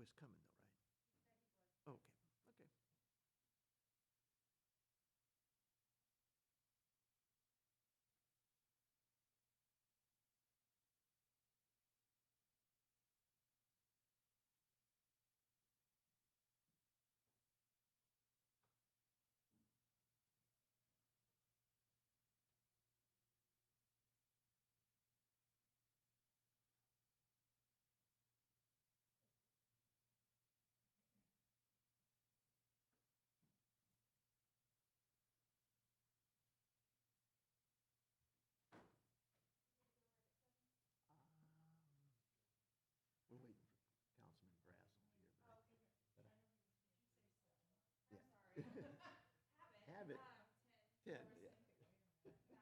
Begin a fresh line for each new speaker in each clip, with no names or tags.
is coming though, right? Okay, okay. We're waiting for Councilman Brazel here, but have it. 10, yeah. Folks, I think we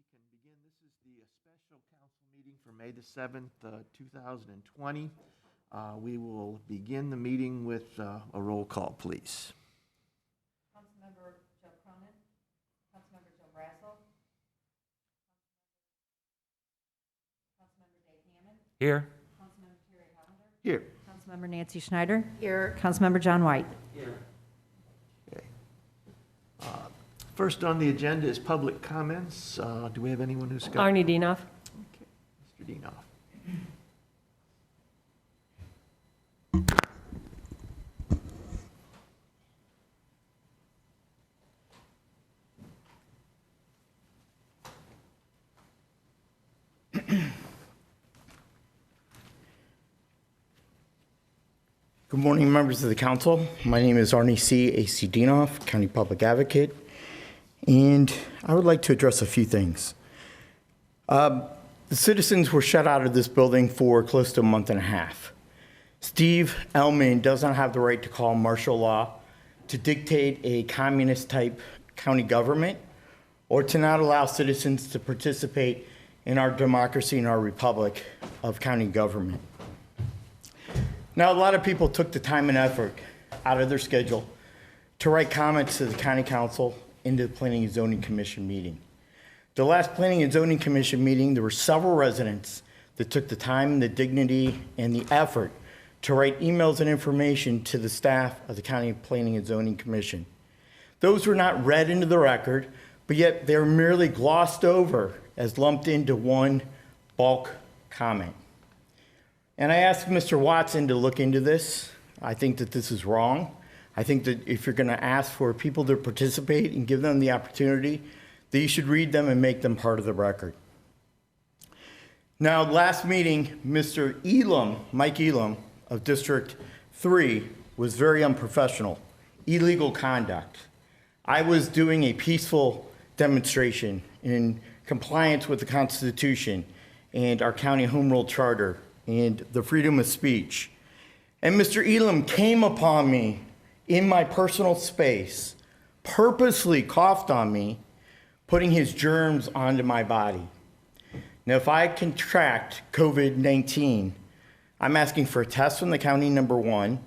can begin. This is the special council meeting for May the 7th, 2020. We will begin the meeting with a roll call, please.
Councilmember Joe Cronin, Councilmember Joe Brazel, Councilmember Dave Hammond,
Here.
Councilmember Terry Hollander,
Here.
Councilmember Nancy Schneider. Here. Councilmember John White.
Okay. First on the agenda is public comments. Do we have anyone who's got?
Arnie Dienoff.
Okay, Mr. Dienoff.
Good morning, members of the council. My name is Arnie C. A.C. Dienoff, County Public Advocate, and I would like to address a few things. The citizens were shut out of this building for close to a month and a half. Steve Elman does not have the right to call martial law, to dictate a communist-type county government, or to not allow citizens to participate in our democracy and our republic of county government. Now, a lot of people took the time and effort out of their schedule to write comments to the County Council into the Planning and Zoning Commission meeting. The last Planning and Zoning Commission meeting, there were several residents that took the time, the dignity, and the effort to write emails and information to the staff of the County Planning and Zoning Commission. Those were not read into the record, but yet they were merely glossed over as lumped into one bulk comment. And I asked Mr. Watson to look into this. I think that this is wrong. I think that if you're going to ask for people to participate and give them the opportunity, that you should read them and make them part of the record. Now, last meeting, Mr. Elam, Mike Elam of District 3 was very unprofessional, illegal conduct. I was doing a peaceful demonstration in compliance with the Constitution and our county home rule charter and the freedom of speech. And Mr. Elam came upon me in my personal space, purposely coughed on me, putting his germs onto my body. Now, if I contract COVID-19, I'm asking for a test from the county, number one.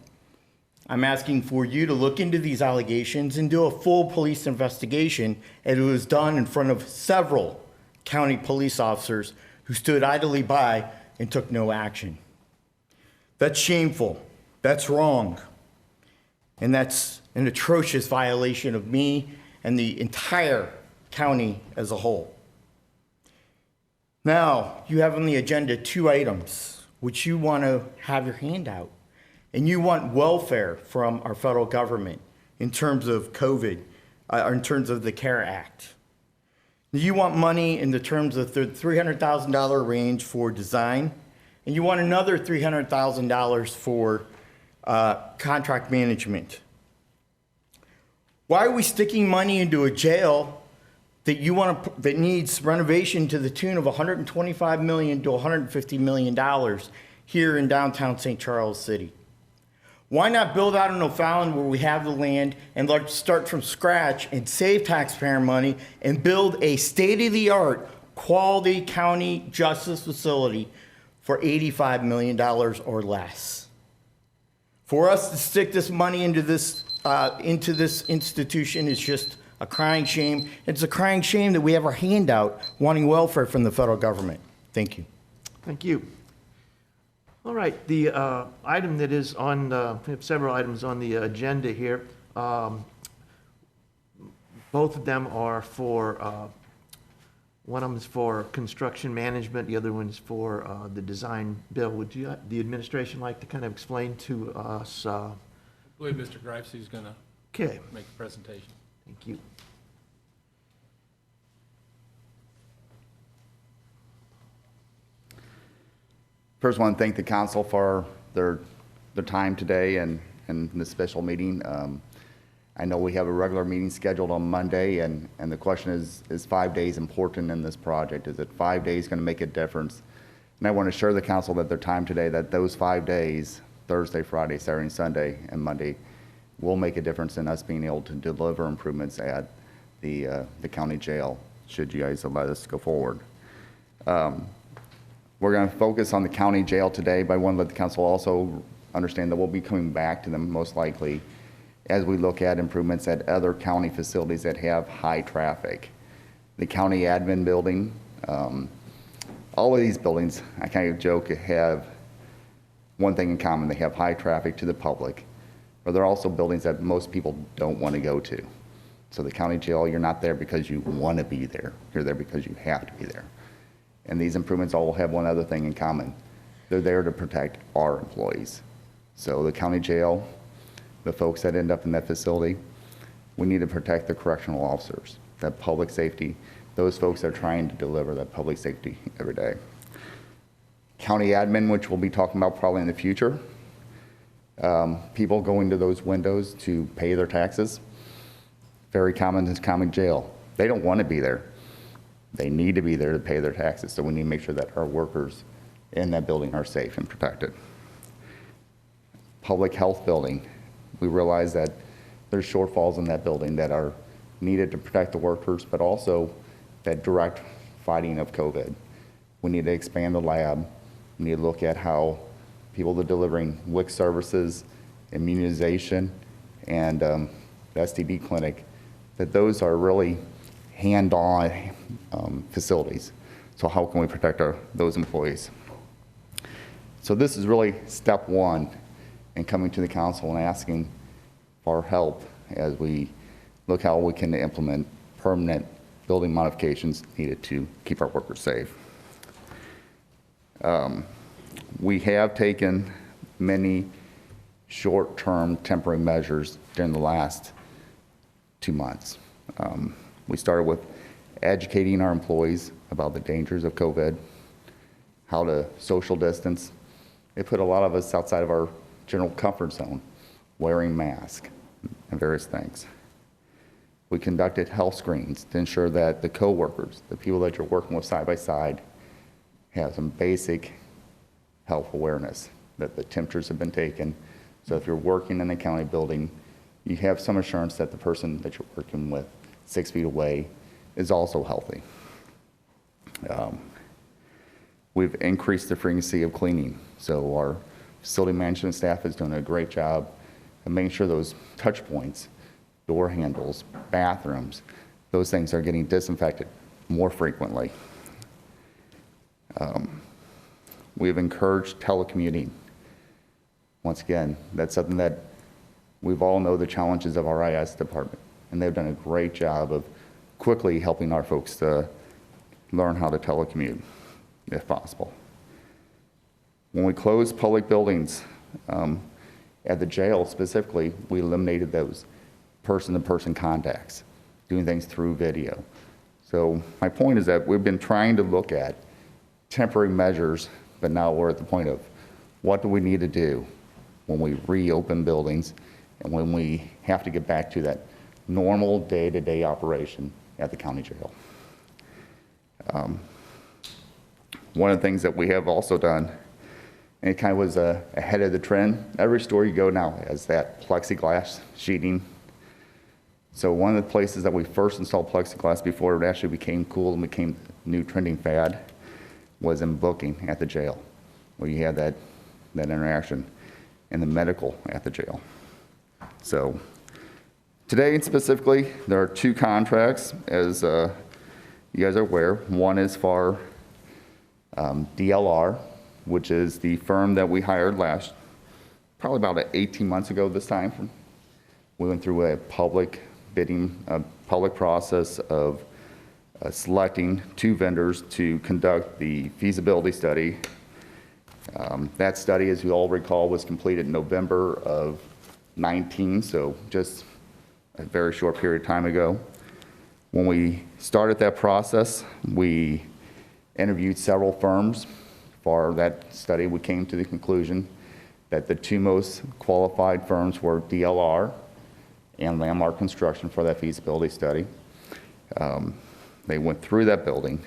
I'm asking for you to look into these allegations and do a full police investigation, and it was done in front of several county police officers who stood idly by and took no action. That's shameful. That's wrong. And that's an atrocious violation of me and the entire county as a whole. Now, you have on the agenda 2 items which you want to have your hand out. And you want welfare from our federal government in terms of COVID, or in terms of the CARE Act. You want money in the terms of the $300,000 range for design, and you want another $300,000 for contract management. Why are we sticking money into a jail that needs renovation to the tune of $125 million to $150 million here in downtown St. Charles City? Why not build out in O'Fallon where we have the land and let's start from scratch and save taxpayer money and build a state-of-the-art quality county justice facility for $85 million or less? For us to stick this money into this institution is just a crying shame. It's a crying shame that we have our hand out wanting welfare from the federal government. Thank you.
Thank you. All right, the item that is on, we have several items on the agenda here. Both of them are for, one of them is for construction management, the other one is for the design bill. Would you, the administration, like to kind of explain to us?
I believe Mr. Gripes is going to
Okay,
make the presentation.
thank you.
First, I want to thank the council for their time today and this special meeting. I know we have a regular meeting scheduled on Monday, and the question is 5 days important in this project? Is it 5 days going to make a difference? And I want to assure the council that their time today, that those 5 days, Thursday, Friday, Saturday, Sunday, and Monday, will make a difference in us being able to deliver improvements at the county jail, should you guys let us go forward. We're going to focus on the county jail today, but I want to let the council also understand that we'll be coming back to them most likely as we look at improvements at other county facilities that have high traffic. The county admin building, all of these buildings, I kind of joke, have one thing in common. They have high traffic to the public, but they're also buildings that most people don't want to go to. So the county jail, you're not there because you want to be there. You're there because you have to be there. And these improvements all have one other thing in common. They're there to protect our employees. So the county jail, the folks that end up in that facility, we need to protect the correctional officers, that public safety, those folks that are trying to deliver that public safety every day. County admin, which we'll be talking about probably in the future, people going to those windows to pay their taxes, very common in county jail. They don't want to be there. They need to be there to pay their taxes, so we need to make sure that our workers in that building are safe and protected. Public health building, we realize that there's shortfalls in that building that are needed to protect the workers, but also that direct fighting of COVID. We need to expand the lab. We need to look at how people that are delivering WIC services, immunization, and the STD clinic, that those are really hand-on facilities. So how can we protect those employees? So this is really step one in coming to the council and asking for help as we look how we can implement permanent building modifications needed to keep our workers safe. We have taken many short-term temporary measures during the last 2 months. We started with educating our employees about the dangers of COVID, how to social distance. It put a lot of us outside of our general comfort zone, wearing masks and various things. We conducted health screens to ensure that the coworkers, the people that you're working with side by side, have some basic health awareness, that the temperatures have been taken. So if you're working in a county building, you have some assurance that the person that you're working with 6 feet away is also healthy. We've increased the frequency of cleaning. So our facility management staff is doing a great job and making sure those touch points, door handles, bathrooms, those things are getting disinfected more frequently. We've encouraged telecommuting. Once again, that's something that we've all know the challenges of our IS department, and they've done a great job of quickly helping our folks to learn how to telecommute, if possible. When we closed public buildings, at the jail specifically, we eliminated those person-to-person contacts, doing things through video. So my point is that we've been trying to look at temporary measures, but now we're at the point of what do we need to do when we reopen buildings and when we have to get back to that normal day-to-day operation at the county jail. One of the things that we have also done, and it kind of was ahead of the trend, every store you go now has that plexiglass sheeting. So one of the places that we first installed plexiglass before it actually became cool and became the new trending fad was in booking at the jail, where you had that interaction, and the medical at the jail. So today specifically, there are 2 contracts, as you guys are aware. One is for DLR, which is the firm that we hired probably about 18 months ago this time. We went through a public bidding, a public process of selecting 2 vendors to conduct the feasibility study. That study, as you all recall, was completed in November of 19, so just a very short period of time ago. When we started that process, we interviewed several firms for that study. We came to the conclusion that the 2 most qualified firms were DLR and Landmark Construction for that feasibility study. They went through that building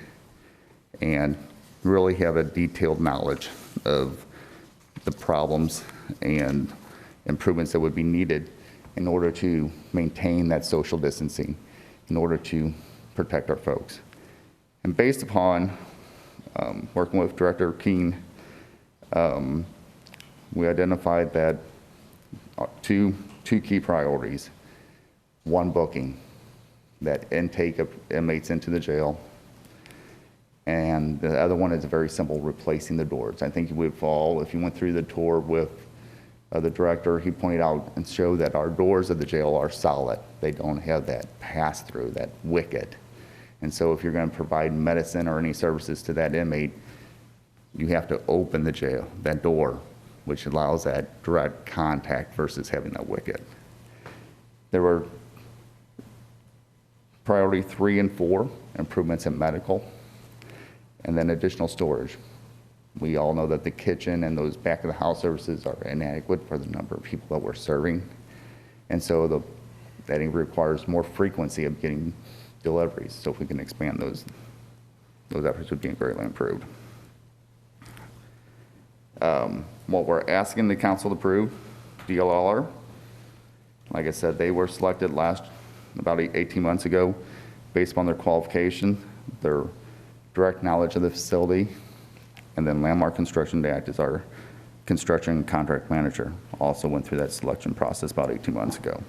and really have a detailed knowledge of the problems and improvements that would be needed in order to maintain that social distancing, in order to protect our folks. And based upon working with Director Keene, we identified that two key priorities. One, booking, that intake of inmates into the jail. And the other one is very simple, replacing the doors. I think we've all, if you went through the tour with the director, he pointed out and showed that our doors of the jail are solid. They don't have that pass-through, that wicket. And so if you're going to provide medicine or any services to that inmate, you have to open the jail, that door, which allows that direct contact versus having that wicket. There were priority 3 and 4, improvements in medical, and then additional storage. We all know that the kitchen and those back of the house services are inadequate for the number of people that we're serving. And so that requires more frequency of getting deliveries. So if we can expand those efforts would be greatly improved. What we're asking the council to approve, DLR, like I said, they were selected about 18 months ago based upon their qualification, their direct knowledge of the facility, and then Landmark Construction to act as our construction contract manager. Also went through that selection process about 18 months ago.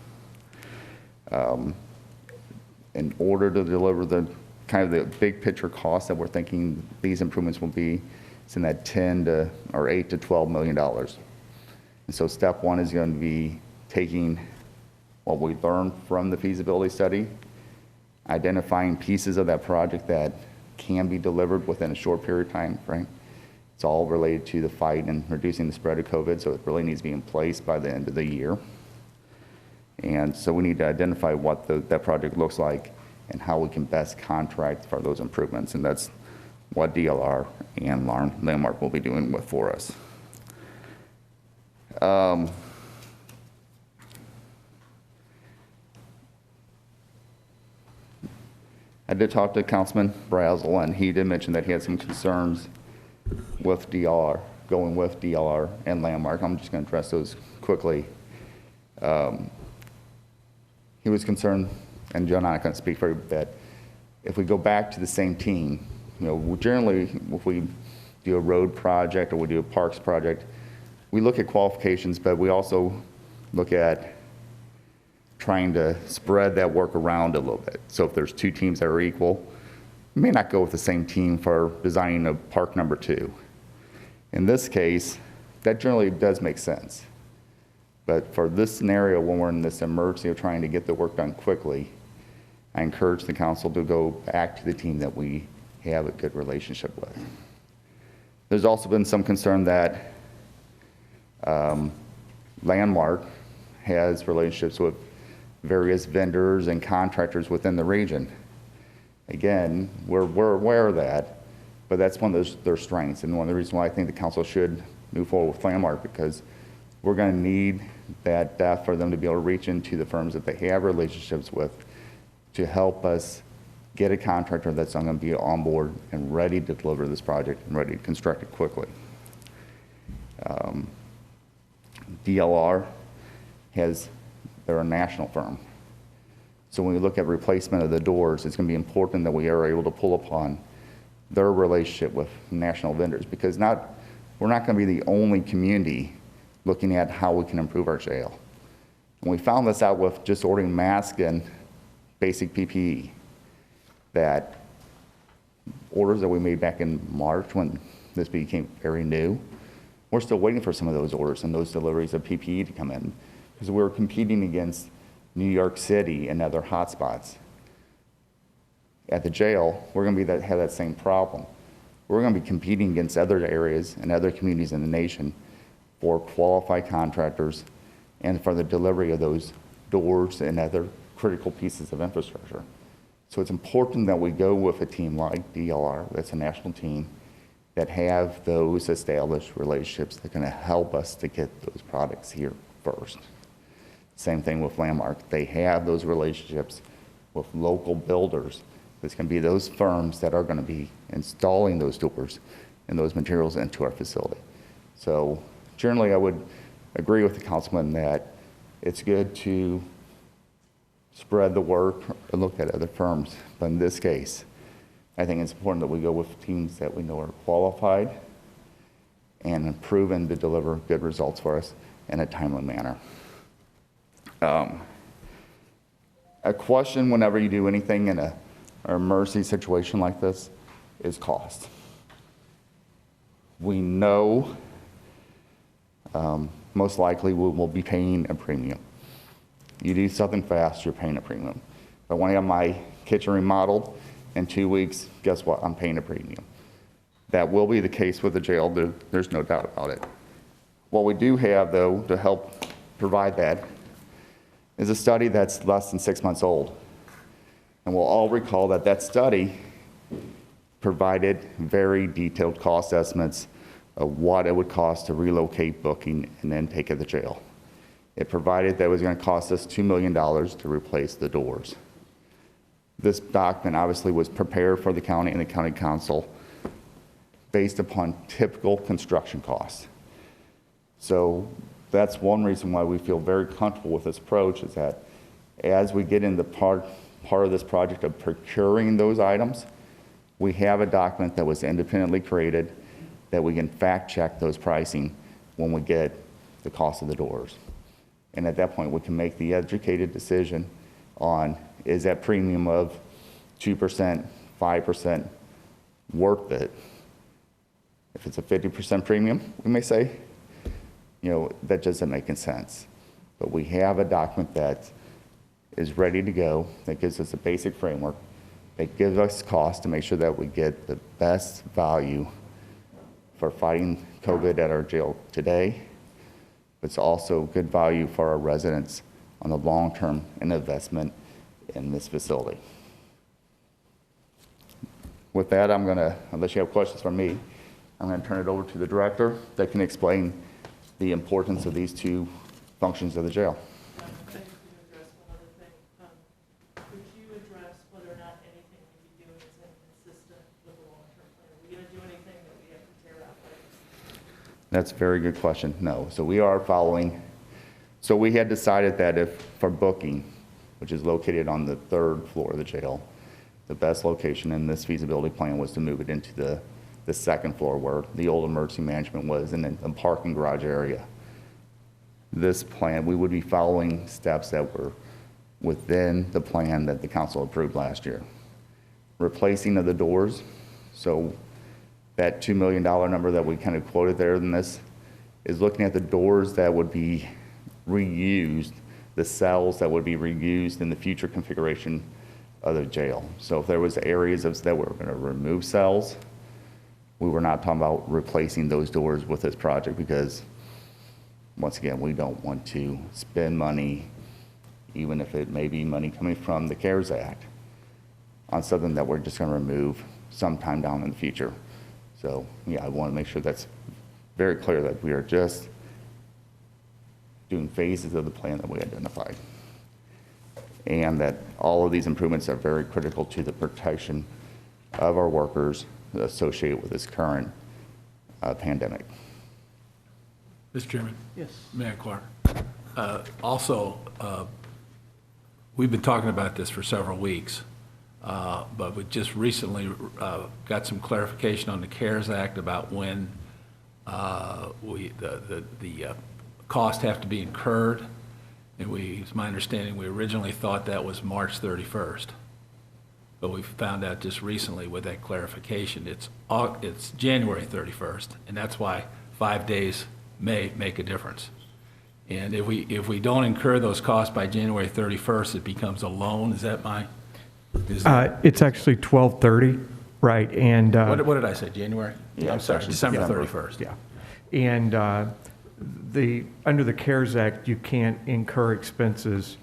In order to deliver the kind of the big picture cost that we're thinking these improvements will be, it's in that $8 to $12 million. And so step 1 is going to be taking what we learned from the feasibility study, identifying pieces of that project that can be delivered within a short period of time, right? It's all related to the fight and reducing the spread of COVID, so it really needs to be in place by the end of the year. And so we need to identify what that project looks like and how we can best contract for those improvements, and that's what DLR and Landmark will be doing for us. I did talk to Councilman Brazel, and he did mention that he had some concerns with DLR, going with DLR and Landmark. I'm just going to address those quickly. He was concerned, and Joe and I are going to speak for you, that if we go back to the same team, generally if we do a road project or we do a parks project, we look at qualifications, but we also look at trying to spread that work around a little bit. So if there's two teams that are equal, you may not go with the same team for designing a park number 2. In this case, that generally does make sense. But for this scenario, when we're in this emergency of trying to get the work done quickly, I encourage the council to go back to the team that we have a good relationship with. There's also been some concern that Landmark has relationships with various vendors and contractors within the region. Again, we're aware of that, but that's one of their strengths, and one of the reasons why I think the council should move forward with Landmark, because we're going to need that depth for them to be able to reach into the firms that they have relationships with to help us get a contractor that's going to be on board and ready to deliver this project and ready to construct it quickly. DLR they're a national firm. So when we look at replacement of the doors, it's going to be important that we are able to pull upon their relationship with national vendors, because we're not going to be the only community looking at how we can improve our jail. And we found this out with just ordering masks and basic PPE, that orders that we made back in March when this became very new, we're still waiting for some of those orders and those deliveries of PPE to come in, because we're competing against New York City and other hotspots. At the jail, we're going to have that same problem. We're going to be competing against other areas and other communities in the nation for qualified contractors and for the delivery of those doors and other critical pieces of infrastructure. So it's important that we go with a team like DLR, that's a national team, that have those established relationships that are going to help us to get those products here first. Same thing with Landmark. They have those relationships with local builders. It's going to be those firms that are going to be installing those doors and those materials into our facility. So generally, I would agree with the councilman that it's good to spread the work and look at other firms. But in this case, I think it's important that we go with teams that we know are qualified and proven to deliver good results for us in a timely manner. A question whenever you do anything in an emergency situation like this is cost. We know most likely we will be paying a premium. You do something fast, you're paying a premium. But when I have my kitchen remodeled in 2 weeks, guess what? I'm paying a premium. That will be the case with the jail. There's no doubt about it. What we do have, though, to help provide that is a study that's less than 6 months old. And we'll all recall that that study provided very detailed cost estimates of what it would cost to relocate booking and intake at the jail. It provided that it was going to cost us $2 million to replace the doors. This document obviously was prepared for the county and the county council based upon typical construction costs. So that's one reason why we feel very comfortable with this approach, is that as we get into part of this project of procuring those items, we have a document that was independently created that we can fact check those pricing when we get the cost of the doors. And at that point, we can make the educated decision on, is that premium of 2%, 5% worth it? If it's a 50% premium, we may say, that doesn't make any sense. But we have a document that is ready to go, that gives us a basic framework, that gives us cost to make sure that we get the best value for fighting COVID at our jail today. It's also good value for our residents on the long term and investment in this facility. With that, unless you have questions for me, I'm going to turn it over to the director that can explain the importance of these two functions of the jail.
Thank you to address one other thing. Could you address whether or not anything we do is inconsistent with the long-term plan? Are we going to do anything that we have to tear out later?
That's a very good question. No. So we are following. So we had decided that if for booking, which is located on the 3rd floor of the jail, the best location in this feasibility plan was to move it into the 2nd floor where the old emergency management was, in the parking garage area. this plan, we would be following steps that were within the plan that the council approved last year. Replacing of the doors, so that $2 million number that we kind of quoted there in this is looking at the doors that would be reused, the cells that would be reused in the future configuration of the jail. So if there was areas that were going to remove cells, we were not talking about replacing those doors with this project because, once again, we don't want to spend money, even if it may be money coming from the CARES Act, on something that we're just going to remove sometime down in the future. So, yeah, I want to make sure that's very clear that we are just doing phases of the plan that we identified. And that all of these improvements are very critical to the protection of our workers associated with this current pandemic.
Mr. Chairman,
Yes.
Mayor Clark. Also, we've been talking about this for several weeks, but we just recently got some clarification on the CARES Act about when the costs have to be incurred. And it's my understanding, we originally thought that was March 31st. But we found out just recently with that clarification, it's January 31st, and that's why 5 days may make a difference. And if we don't incur those costs by January 31st, it becomes a loan. Is that my?
It's actually 12/30, right? And
What did I say, January?
Yeah,
I'm sorry,
it's
December
December.
31st.
yeah, and under the CARES Act, you can't incur expenses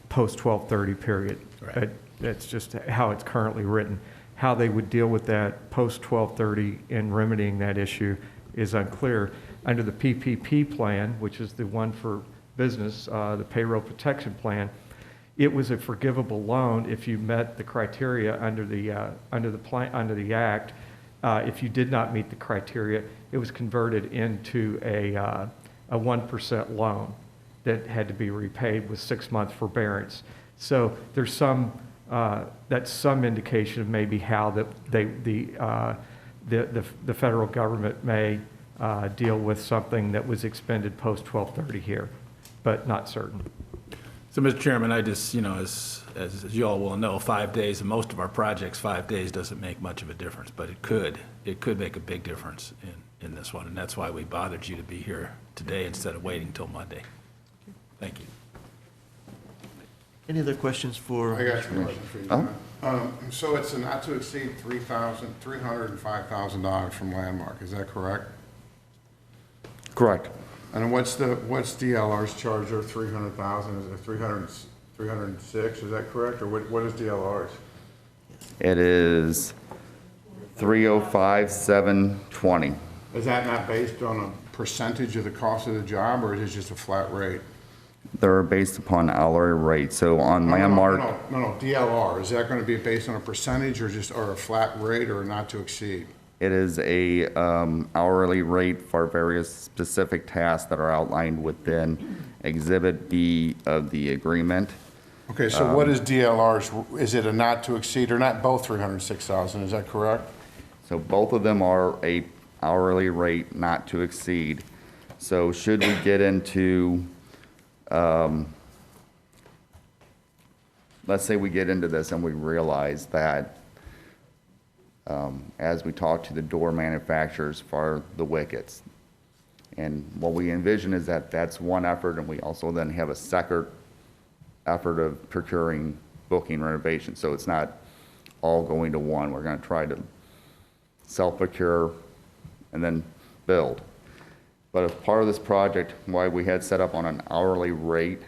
post 12/30 period.
Right.
That's just how it's currently written. How they would deal with that post 12/30 and remedying that issue is unclear. Under the PPP plan, which is the one for business, the payroll protection plan, it was a forgivable loan if you met the criteria under the act. If you did not meet the criteria, it was converted into a 1% loan that had to be repaid with 6 month forbearance. So there's that's some indication of maybe how the federal government may deal with something that was expended post 12/30 here, but not certain.
So, Mr. Chairman, I just, as you all will know, 5 days, in most of our projects, 5 days doesn't make much of a difference, but it could make a big difference in this one, and that's why we bothered you to be here today instead of waiting till Monday. Thank you.
Any other questions for?
I got your question for you. So it's a not to exceed $305,000 from Landmark, is that correct?
Correct.
And what's DLR's charge there, 300,000, is it 306, is that correct, or what is DLR's?
It is 305,720.
Is that not based on a percentage of the cost of the job, or is it just a flat rate?
They're based upon hourly rate. So on Landmark,
No, DLR, is that gonna be based on a percentage or a flat rate or not to exceed?
it is a hourly rate for various specific tasks that are outlined within Exhibit B of the agreement.
Okay, so what is DLR's, is it a not to exceed, or not both 306,000, is that correct?
So both of them are a hourly rate not to exceed. So should we get into, let's say we get into this and we realize that as we talk to the door manufacturers for the wickets, and what we envision is that that's one effort, and we also then have a second effort of procuring booking renovation. So it's not all going to one. We're going to try to self-procure and then build. But as part of this project, why we had set up on an hourly rate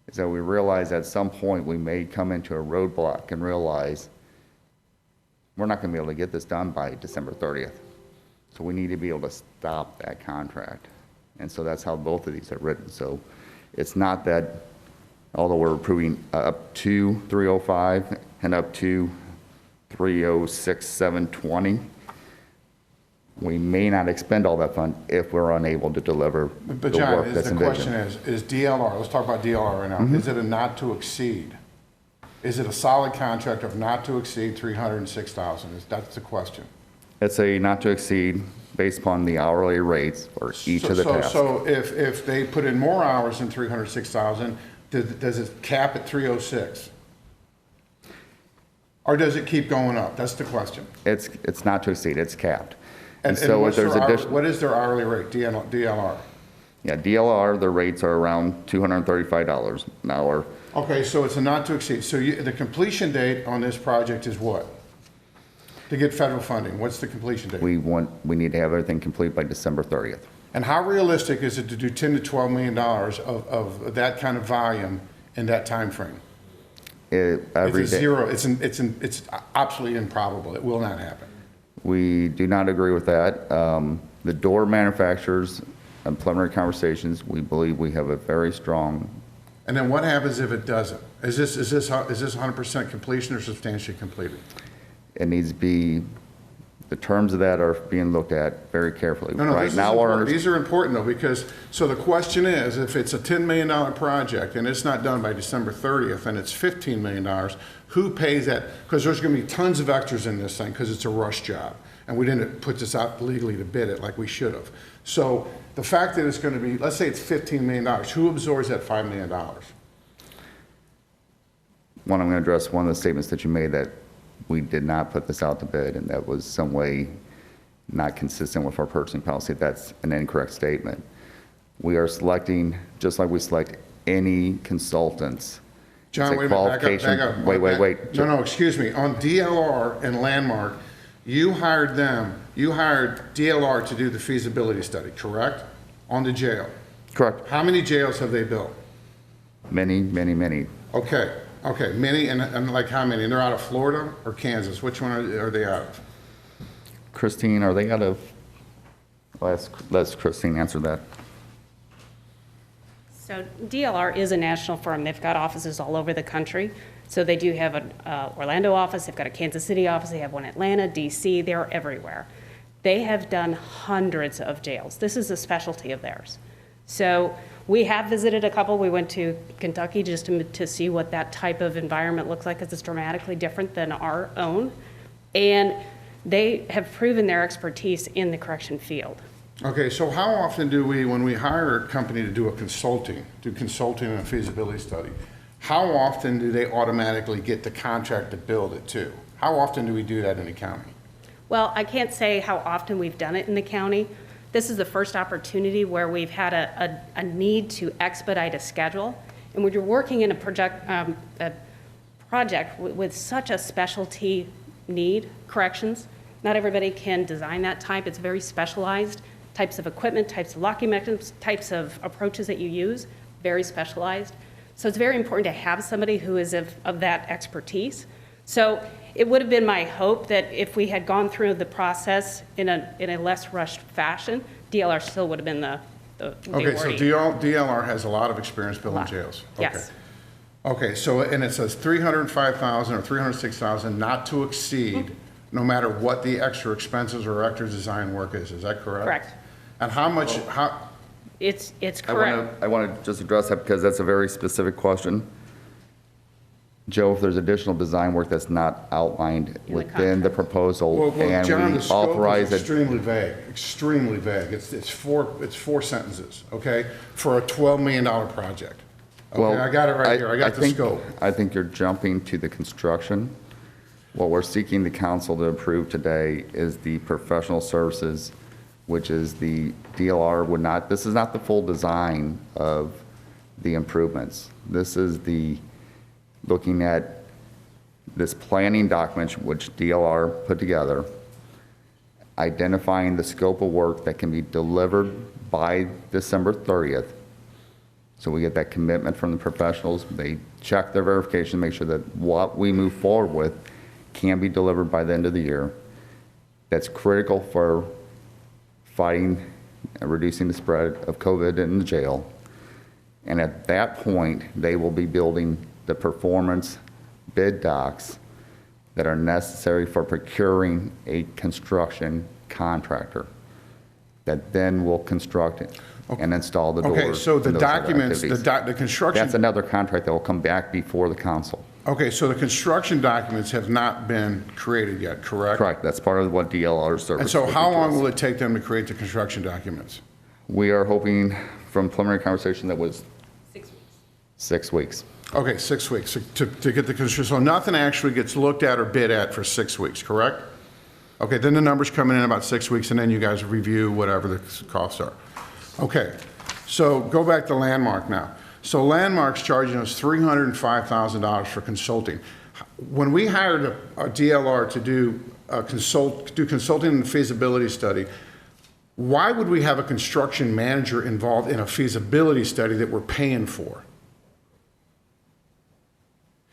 is that we realized at some point we may come into a roadblock and realize we're not going to be able to get this done by December 30th. So we need to be able to stop that contract. And so that's how both of these are written. So it's not that, although we're approving up to 305 and up to 306,720, we may not expend all that fund if we're unable to deliver the
But John,
work that's
the question
envisioned.
is DLR, let's talk about DLR right now. Is it a not to exceed? Is it a solid contract of not to exceed 306,000? That's the question.
It's a not to exceed based upon the hourly rates for each of the tasks.
So if they put in more hours than 306,000, does it cap at 306? Or does it keep going up? That's the question.
It's not to exceed, it's capped.
And
so
what's
if there's
their
additional,
what is their hourly rate, DLR?
yeah, DLR, the rates are around $235 an hour.
Okay, so it's a not to exceed. So the completion date on this project is what? To get federal funding, what's the completion date?
We need to have everything complete by December 30th.
And how realistic is it to do $10 to $12 million of that kind of volume in that timeframe?
Every
It's a
day.
zero, it's absolutely improbable. It will not happen.
We do not agree with that. The door manufacturers, in preliminary conversations, we believe we have a very strong,
And then what happens if it doesn't? Is this 100% completion or substantially completed?
it needs to be, the terms of that are being looked at very carefully.
No,
Right
this is
now,
important. These are important though, because, so the question is, if it's a $10 million project and it's not done by December 30th and it's $15 million, who pays that? Because there's gonna be tons of extras in this thing because it's a rush job. And we didn't put this out legally to bid it like we should have. So the fact that it's gonna be, let's say it's $15 million, who absorbs that $5 million?
one, I'm going to address one of the statements that you made, that we did not put this out to bid, and that was some way not consistent with our purchasing policy. That's an incorrect statement. We are selecting, just like we select any consultants.
John,
It's a
wait a minute, back
qualification-
up.
Wait.
No, excuse me. On DLR and Landmark, you hired DLR to do the feasibility study, correct? On the jail.
Correct.
How many jails have they built?
Many.
Okay, many, and like how many? And they're out of Florida or Kansas? Which one are they out of?
Christine, are they out of, let's Christine answer that.
So DLR is a national firm. They've got offices all over the country. So they do have an Orlando office, they've got a Kansas City office, they have one in Atlanta, DC, they're everywhere. They have done hundreds of jails. This is a specialty of theirs. So we have visited a couple. We went to Kentucky just to see what that type of environment looks like, because it's dramatically different than our own. And they have proven their expertise in the correction field.
Okay, so how often do we, when we hire a company to do consulting and a feasibility study, how often do they automatically get the contract to build it too? How often do we do that in the county?
Well, I can't say how often we've done it in the county. This is the first opportunity where we've had a need to expedite a schedule. And when you're working in a project with such a specialty need, corrections, not everybody can design that type. It's very specialized. Types of equipment, types of locking mechanisms, types of approaches that you use, very specialized. So it's very important to have somebody who is of that expertise. So it would have been my hope that if we had gone through the process in a less rushed fashion, DLR still would have been the
Okay, so
awardee.
DLR has a lot of experience building
Lot.
jails.
Yes.
Okay, so, and it says 305,000 or 306,000 not to exceed, no matter what the extra expenses or extra design work is that correct?
Correct.
And how much,
It's correct.
I want to just address that because that's a very specific question. Joe, if there's additional design work that's not outlined
In the
within the proposal,
well,
and
John,
we
the scope
authorize
is
it,
extremely vague. It's four sentences, okay, for a $12 million project. Okay,
well,
I got it right here, I got the
think-
scope.
I think you're jumping to the construction. What we're seeking the council to approve today is the professional services, which is the DLR would not, this is not the full design of the improvements. This is the, looking at this planning document, which DLR put together, identifying the scope of work that can be delivered by December 30th. So we get that commitment from the professionals. They check their verification, make sure that what we move forward with can be delivered by the end of the year. That's critical for fighting and reducing the spread of COVID in the jail. And at that point, they will be building the performance bid docs that are necessary for procuring a construction contractor that then will construct it and install the doors.
Okay, so the
and those other
documents,
activities.
the construction.
That's another contract that will come back before the council.
Okay, so the construction documents have not been created yet, correct?
Correct, that's part of what DLR service.
And so
will be
how
to
long
us.
will it take them to create the construction documents?
We are hoping, from preliminary conversation, that was
6 weeks.
6 weeks.
Okay, 6 weeks to get the construction, so nothing actually gets looked at or bid at for 6 weeks, correct? Okay, then the numbers come in about 6 weeks, and then you guys review whatever the costs are. Okay, so go back to Landmark now. So Landmark's charging us $305,000 for consulting. When we hired a DLR to do consulting and feasibility study, why would we have a construction manager involved in a feasibility study that we're paying for?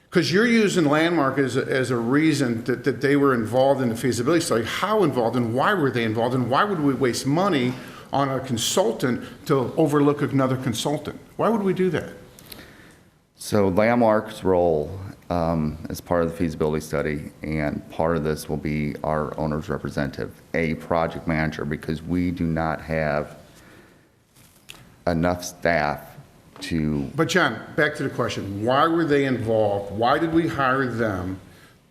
Because you're using Landmark as a reason that they were involved in the feasibility study. How involved and why were they involved, and why would we waste money on a consultant to overlook another consultant? Why would we do that?
So Landmark's role as part of the feasibility study, and part of this will be our owner's representative, a project manager, because we do not have enough staff to,
But John, back to the question, why were they involved? Why did we hire them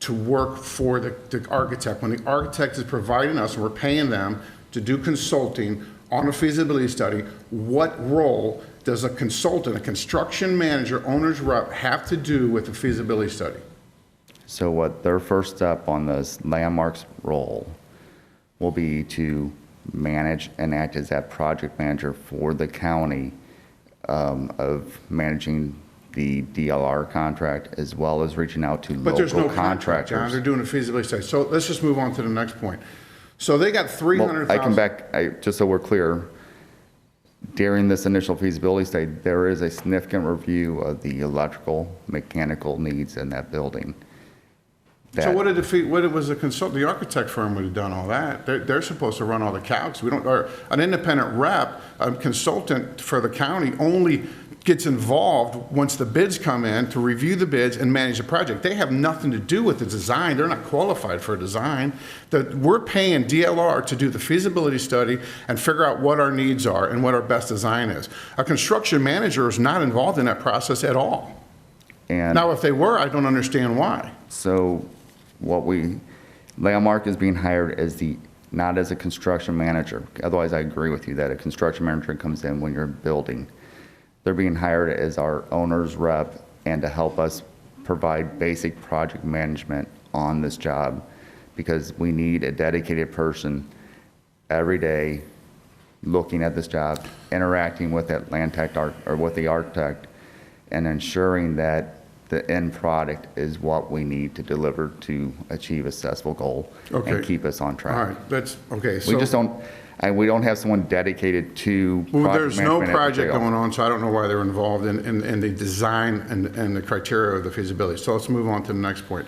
to work for the architect? When the architect is providing us, and we're paying them to do consulting on a feasibility study, what role does a consultant, a construction manager, owner's rep have to do with the feasibility study?
so what their first step on this Landmark's role will be to manage and act as that project manager for the county of managing the DLR contract, as well as reaching out to
But there's no
local
contract, John. They're
contractors.
doing a feasibility study. So let's just move on to the next point. So they got
Well,
300,000.
I come back, just so we're clear, during this initial feasibility study, there is a significant review of the electrical, mechanical needs in that building.
So
That-
what was the consultant, the architect firm would have done all that. They're supposed to run all the calcs. We don't, or an independent rep, a consultant for the county only gets involved once the bids come in to review the bids and manage the project. They have nothing to do with the design. They're not qualified for design. We're paying DLR to do the feasibility study and figure out what our needs are and what our best design is. A construction manager is not involved in that process at all.
And
Now, if they were, I don't understand why.
so Landmark is being hired as not as a construction manager. Otherwise, I agree with you that a construction manager comes in when you're building. They're being hired as our owner's rep and to help us provide basic project management on this job, because we need a dedicated person every day looking at this job, interacting with that with the architect, and ensuring that the end product is what we need to deliver to achieve a successful goal
Okay.
and keep us on track.
All right, that's, okay.
We just don't, and we don't have someone dedicated to
Well,
project
there's no
management at the
project
jail.
going on, so I don't know why they're involved in the design and the criteria of the feasibility. So let's move on to the next point.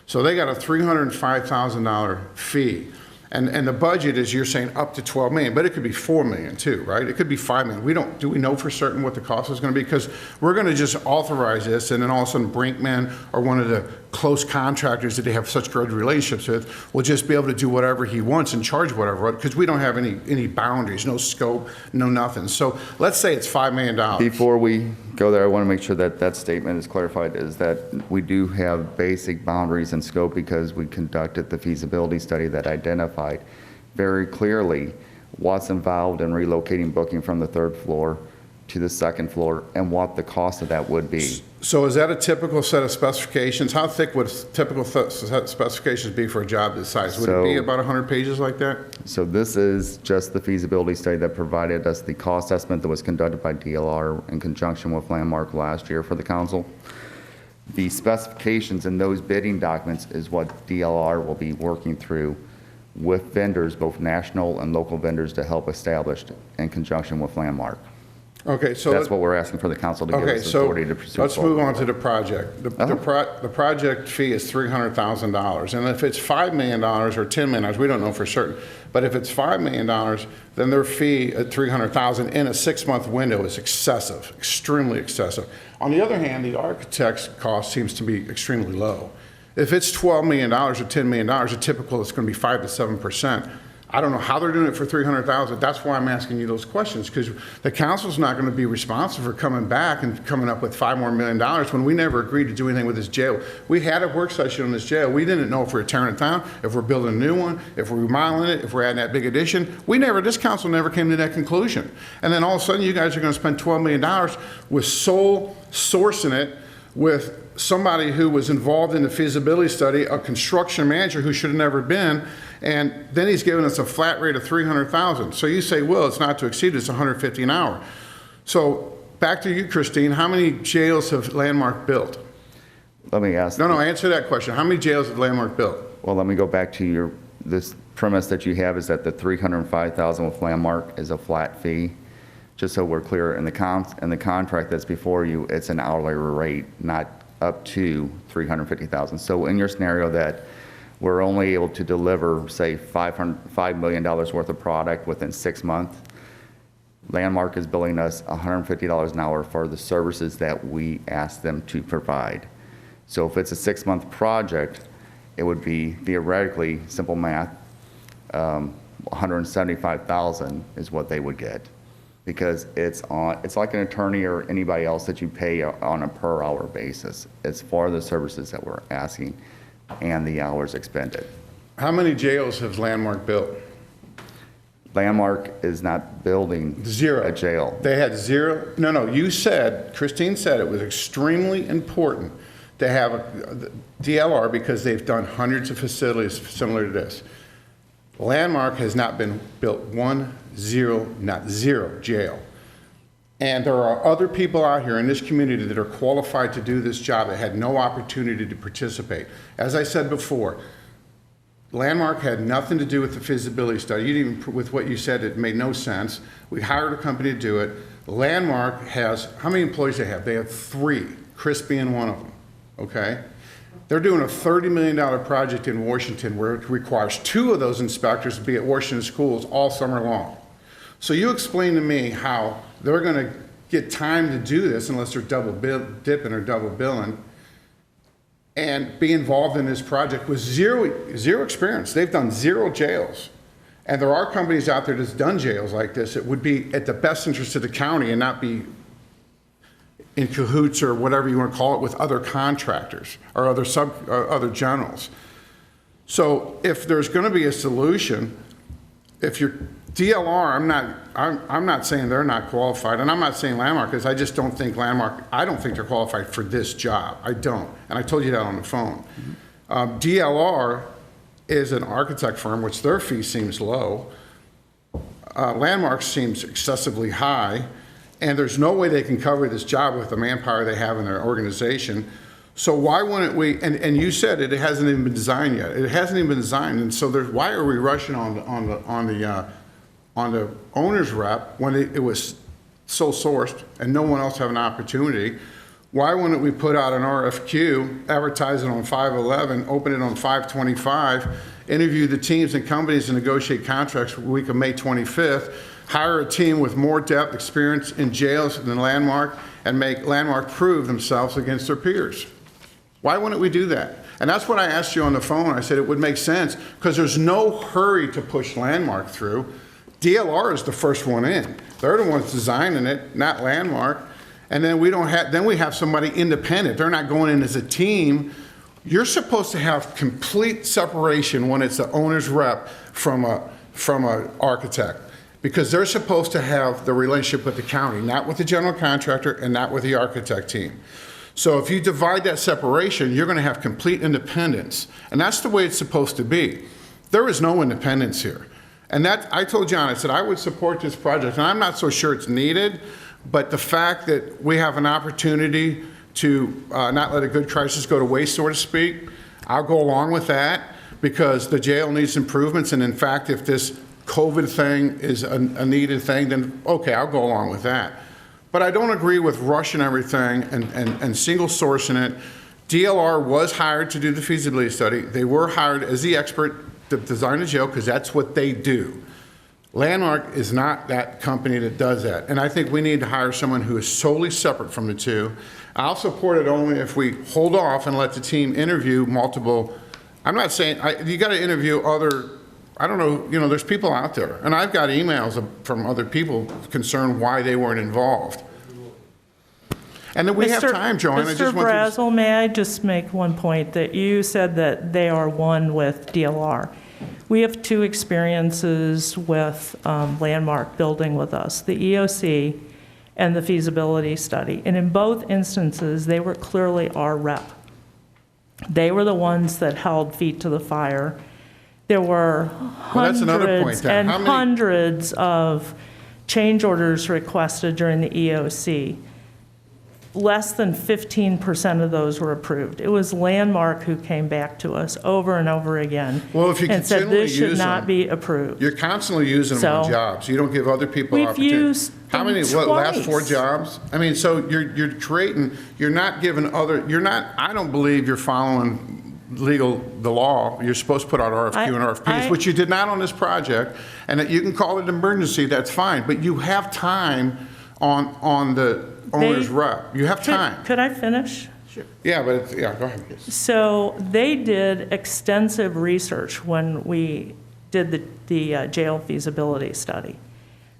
So they got a $305,000 fee. And the budget is, you're saying, up to 12 million, but it could be 4 million too, right? It could be 5 million. Do we know for certain what the cost is going to be? Because we're going to just authorize this, and then all of a sudden Brinkman or one of the close contractors that they have such good relationships with will just be able to do whatever he wants and charge whatever, because we don't have any boundaries, no scope, no nothing. So let's say it's $5 million.
Before we go there, I want to make sure that that statement is clarified, is that we do have basic boundaries and scope, because we conducted the feasibility study that identified very clearly what's involved in relocating booking from the third floor to the second floor and what the cost of that would be.
So is that a typical set of specifications? How thick would typical set specifications be for a job this size? Would it be
So-
about 100 pages like that?
So this is just the feasibility study that provided us the cost estimate that was conducted by DLR in conjunction with Landmark last year for the council. The specifications in those bidding documents is what DLR will be working through with vendors, both national and local vendors, to help establish in conjunction with Landmark.
Okay, so.
That's what we're asking for the council to give
Okay,
us
so
authority to pursue.
let's
forward.
move on to the project. The project fee is $300,000. And if it's $5 million or $10 million, we don't know for certain. But if it's $5 million, then their fee at $300,000 in a 6-month window is excessive, extremely excessive. On the other hand, the architect's cost seems to be extremely low. If it's $12 million or $10 million, a typical it's going to be 5 to 7%. I don't know how they're doing it for 300,000. That's why I'm asking you those questions, because the council's not going to be responsible for coming back and coming up with $5 more million when we never agreed to do anything with this jail. We had a work session on this jail. We didn't know if we were tearing it down, if we're building a new one, if we're remodeling it, if we're adding that big addition. This council never came to that conclusion. And then all of a sudden, you guys are going to spend $12 million with sole sourcing it with somebody who was involved in the feasibility study, a construction manager who should have never been, and then he's giving us a flat rate of 300,000. So you say, well, it's not to exceed, it's 150 an hour. So back to you, Christine, how many jails have Landmark built?
Let me ask.
No, answer that question. How many jails have Landmark built?
Well, let me go back to this premise that you have is that the 305,000 with Landmark is a flat fee. Just so we're clear, in the contract that's before you, it's an hourly rate, not up to 350,000. So in your scenario that we're only able to deliver, say, $5 million worth of product within 6 months, Landmark is billing us $150 an hour for the services that we ask them to provide. So if it's a 6-month project, it would be theoretically, simple math, 175,000 is what they would get, because it's like an attorney or anybody else that you pay on a per hour basis. It's for the services that we're asking and the hours expended.
How many jails has Landmark built?
Landmark is not building
Zero.
a jail.
They had zero. No, Christine said it was extremely important to have a DLR because they've done hundreds of facilities similar to this. Landmark has not been built zero jail. And there are other people out here in this community that are qualified to do this job that had no opportunity to participate. As I said before, Landmark had nothing to do with the feasibility study. You didn't even, with what you said, it made no sense. We hired a company to do it. Landmark has, how many employees they have? They have 3, Chris being one of them, okay? They're doing a $30 million project in Washington where it requires 2 of those inspectors to be at Washington schools all summer long. So you explain to me how they're going to get time to do this unless they're double dipping or double billing and be involved in this project with zero experience. They've done 0 jails. And there are companies out there that's done jails like this. It would be at the best interest of the county and not be in cahoots or whatever you want to call it with other contractors or other generals. So if there's going to be a solution, if you're DLR, I'm not saying they're not qualified, and I'm not saying Landmark, because I just don't think I don't think they're qualified for this job. I don't, and I told you that on the phone. DLR is an architect firm, which their fee seems low. Landmark seems excessively high, and there's no way they can cover this job with the manpower they have in their organization. So why wouldn't we, and you said it hasn't even been designed yet. It hasn't even been designed, and so why are we rushing on the owner's rep when it was sole sourced and no one else have an opportunity? Why wouldn't we put out an RFQ, advertise it on 5/11, open it on 5/25, interview the teams and companies and negotiate contracts for the week of May 25th, hire a team with more depth experience in jails than Landmark, and make Landmark prove themselves against their peers? Why wouldn't we do that? And that's what I asked you on the phone. I said it would make sense because there's no hurry to push Landmark through. DLR is the first one in. They're the ones designing it, not Landmark. And then we have somebody independent. They're not going in as a team. You're supposed to have complete separation when it's the owner's rep from a architect, because they're supposed to have the relationship with the county, not with the general contractor and not with the architect team. So if you divide that separation, you're going to have complete independence. And that's the way it's supposed to be. There is no independence here. And that, I told John, I said, I would support this project. And I'm not so sure it's needed, but the fact that we have an opportunity to not let a good crisis go to waste, so to speak, I'll go along with that, because the jail needs improvements. And in fact, if this COVID thing is a needed thing, then okay, I'll go along with that. But I don't agree with rushing everything and single sourcing it. DLR was hired to do the feasibility study. They were hired as the expert to design a jail because that's what they do. Landmark is not that company that does that. And I think we need to hire someone who is solely separate from the two. I'll support it only if we hold off and let the team interview multiple. I'm not saying, you got to interview other I don't know, you know, there's people out there, and I've got emails from other people concerned why they weren't involved. And then we have time, Joanne. I
Mr.
just want to.
Brazel, may I just make one point, that you said that they are one with DLR. We have two experiences with Landmark building with us, the EOC and the feasibility study. And in both instances, they were clearly our rep. They were the ones that held feet to the fire. There were
Well, that's another point
hundreds
then.
and
How many-
hundreds of change orders requested during the EOC. Less than 15% of those were approved. It was Landmark who came back to us over and over again
Well, if you
and said
continually
this should
use
not
them,
be approved.
You're constantly using them on
So-
jobs. You don't give other people
We've
opportunities.
used
How many,
them
last 4
twice.
jobs? I mean, so you're creating, you're not giving other, you're not, I don't believe you're following the law. You're supposed to put out RFQ and RFPs, which you did not on this project. And that you can call it an emergency, that's fine. But you have time on the owner's rep. You have time.
Could I finish?
Yeah, but, yeah, go ahead.
So they did extensive research when we did the jail feasibility study.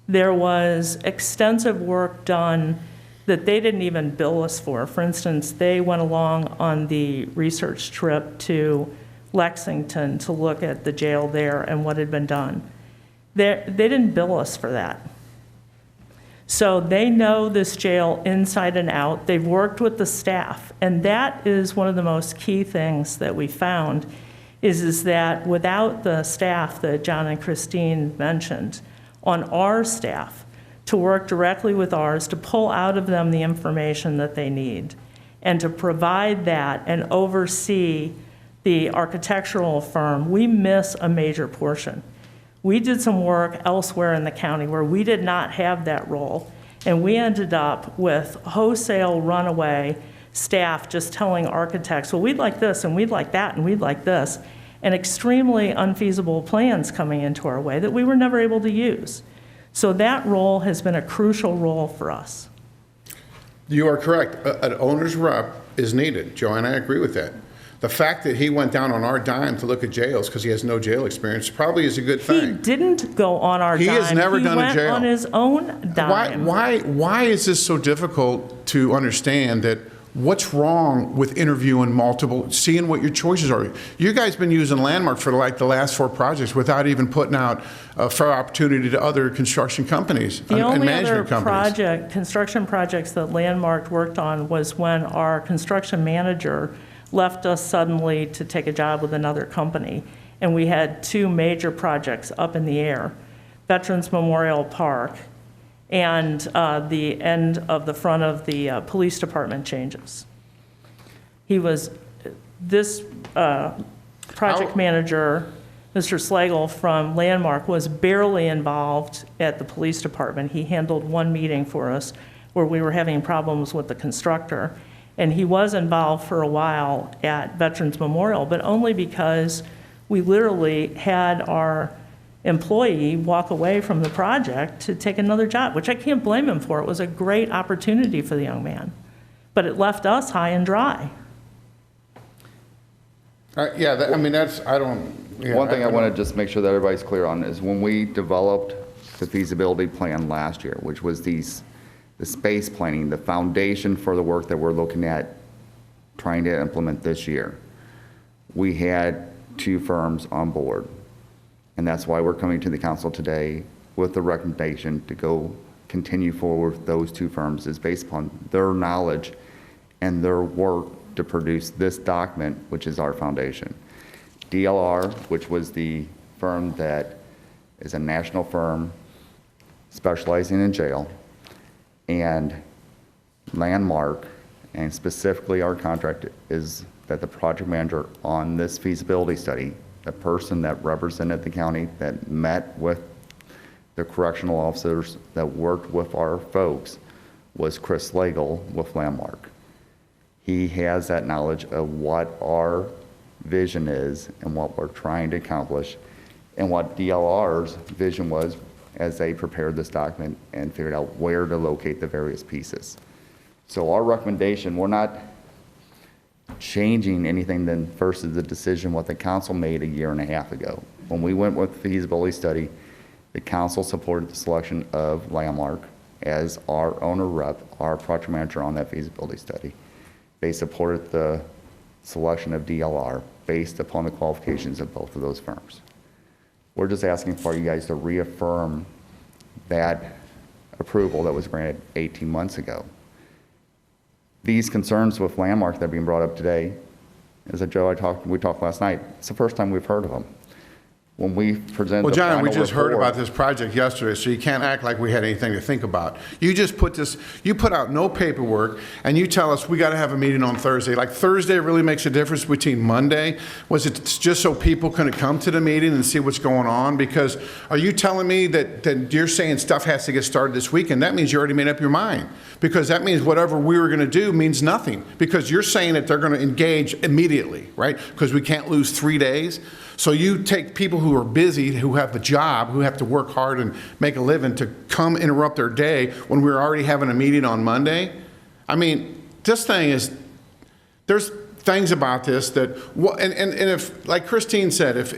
There was extensive work done that they didn't even bill us for. For instance, they went along on the research trip to Lexington to look at the jail there and what had been done. They didn't bill us for that. So they know this jail inside and out. They've worked with the staff. And that is one of the most key things that we found is that without the staff that John and Christine mentioned, on our staff, to work directly with ours, to pull out of them the information that they need, and to provide that and oversee the architectural firm, we miss a major portion. We did some work elsewhere in the county where we did not have that role, and we ended up with wholesale runaway staff just telling architects, well, we'd like this, and we'd like that, and we'd like this, and extremely unfeasible plans coming into our way that we were never able to use. So that role has been a crucial role for us.
You are correct. An owner's rep is needed. Joanne, I agree with that. The fact that he went down on our dime to look at jails because he has no jail experience probably is a good
He
thing.
didn't go on our
He
dime.
has never done a
He
jail.
went on his own dime.
Why is this so difficult to understand that what's wrong with interviewing multiple, seeing what your choices are? You guys been using Landmark for like the last 4 projects without even putting out a fair opportunity to other construction companies
The
and
only
management
other
companies.
construction projects that Landmark worked on was when our construction manager left us suddenly to take a job with another company. And we had 2 major projects up in the air, Veterans Memorial Park and the end of the front of the police department changes. This project manager, Mr. Slagle from Landmark, was barely involved at the police department. He handled 1 meeting for us where we were having problems with the constructor. And he was involved for a while at Veterans Memorial, but only because we literally had our employee walk away from the project to take another job, which I can't blame him for. It was a great opportunity for the young man, but it left us high and dry.
Yeah, I mean, that's, I don't. yeah,
One thing I
don't-
want to just make sure that everybody's clear on is when we developed the feasibility plan last year, which was the space planning, the foundation for the work that we're looking at trying to implement this year, we had 2 firms on board. And that's why we're coming to the council today with the recommendation to go continue forward with those 2 firms is based upon their knowledge and their work to produce this document, which is our foundation. DLR, which was the firm that is a national firm specializing in jail, and Landmark, and specifically our contract, is that the project manager on this feasibility study, the person that represented the county, that met with the correctional officers, that worked with our folks, was Chris Slagle with Landmark. He has that knowledge of what our vision is and what we're trying to accomplish, and what DLR's vision was as they prepared this document and figured out where to locate the various pieces. So our recommendation, we're not changing anything than versus the decision what the council made a year and a half ago. When we went with the feasibility study, the council supported the selection of Landmark as our owner rep, our project manager on that feasibility study. They supported the selection of DLR based upon the qualifications of both of those firms. We're just asking for you guys to reaffirm that approval that was granted 18 months ago. These concerns with Landmark that are being brought up today, as a Joe, we talked last night, it's the first time we've heard of them. When we presented
Well,
the
John, we
final
just heard
report-
about this project yesterday, so you can't act like we had anything to think about. You just you put out no paperwork, and you tell us we got to have a meeting on Thursday. Like, Thursday really makes a difference between Monday? Was it just so people couldn't come to the meeting and see what's going on? Because are you telling me that you're saying stuff has to get started this weekend? That means you already made up your mind. Because that means whatever we were going to do means nothing. Because you're saying that they're going to engage immediately, right? Because we can't lose 3 days. So you take people who are busy, who have a job, who have to work hard and make a living to come interrupt their day when we're already having a meeting on Monday. I mean, this thing is, there's things about this that, and if, like Christine said, if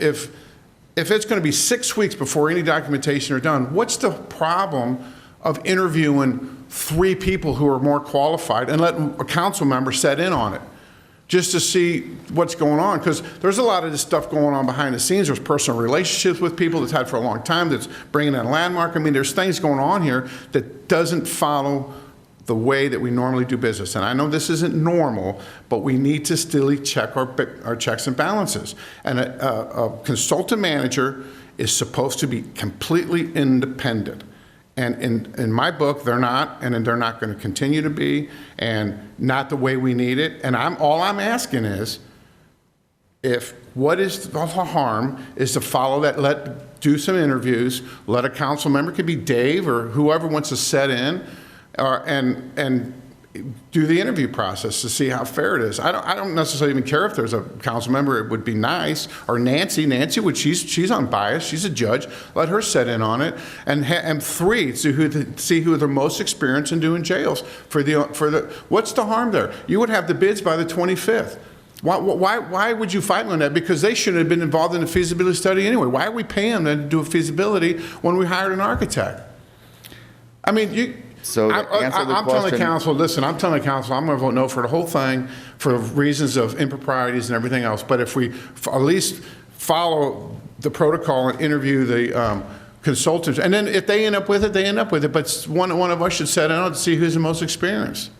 it's going to be 6 weeks before any documentation are done, what's the problem of interviewing 3 people who are more qualified and letting a council member set in on it? Just to see what's going on, because there's a lot of this stuff going on behind the scenes. There's personal relationships with people that's had for a long time that's bringing in a Landmark. I mean, there's things going on here that doesn't follow the way that we normally do business. And I know this isn't normal, but we need to still check our checks and balances. And a consultant manager is supposed to be completely independent. And in my book, they're not, and they're not going to continue to be, and not the way we need it. And all I'm asking is, what is the harm is to follow that, do some interviews, let a council member, could be Dave or whoever wants to set in, and do the interview process to see how fair it is. I don't necessarily even care if there's a council member. It would be nice. Or Nancy, she's unbiased. She's a judge. Let her set in on it. And 3, see who they're most experienced in doing jails for the. What's the harm there? You would have the bids by the 25th. Why would you fight me on that? Because they shouldn't have been involved in the feasibility study anyway. Why are we paying them to do a feasibility when we hired an architect? I mean,
So to answer the
I'm telling the
question-
council, listen, I'm telling the council, I'm going to vote no for the whole thing for reasons of improprieties and everything else. But if we at least follow the protocol and interview the consultants, and then if they end up with it, they end up with it. But one of us should set out to see who's the most experienced.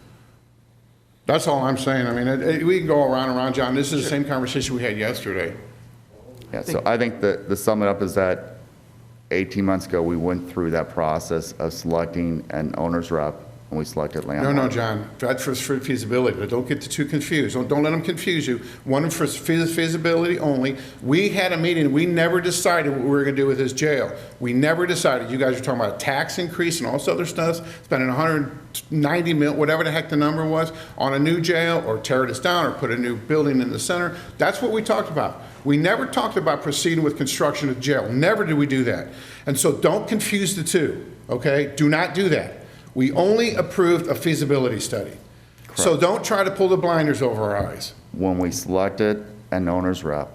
That's all I'm saying. I mean, we can go around and around, John. This is the same conversation we had yesterday.
Yeah, so I think the sum it up is that 18 months ago, we went through that process of selecting an owner's rep, and we selected Landmark.
No, John, that's for feasibility, but don't get too confused. Don't let them confuse you. One for feasibility only. We had a meeting, we never decided what we were gonna do with this jail. We never decided. You guys were talking about a tax increase and all this other stuff, spending 190 million, whatever the heck the number was, on a new jail, or tear this down, or put a new building in the center. That's what we talked about. We never talked about proceeding with construction of the jail. Never did we do that. And so don't confuse the two, okay? Do not do that. We only approved a feasibility study. So don't try to pull the blinders over our eyes.
When we selected an owner's rep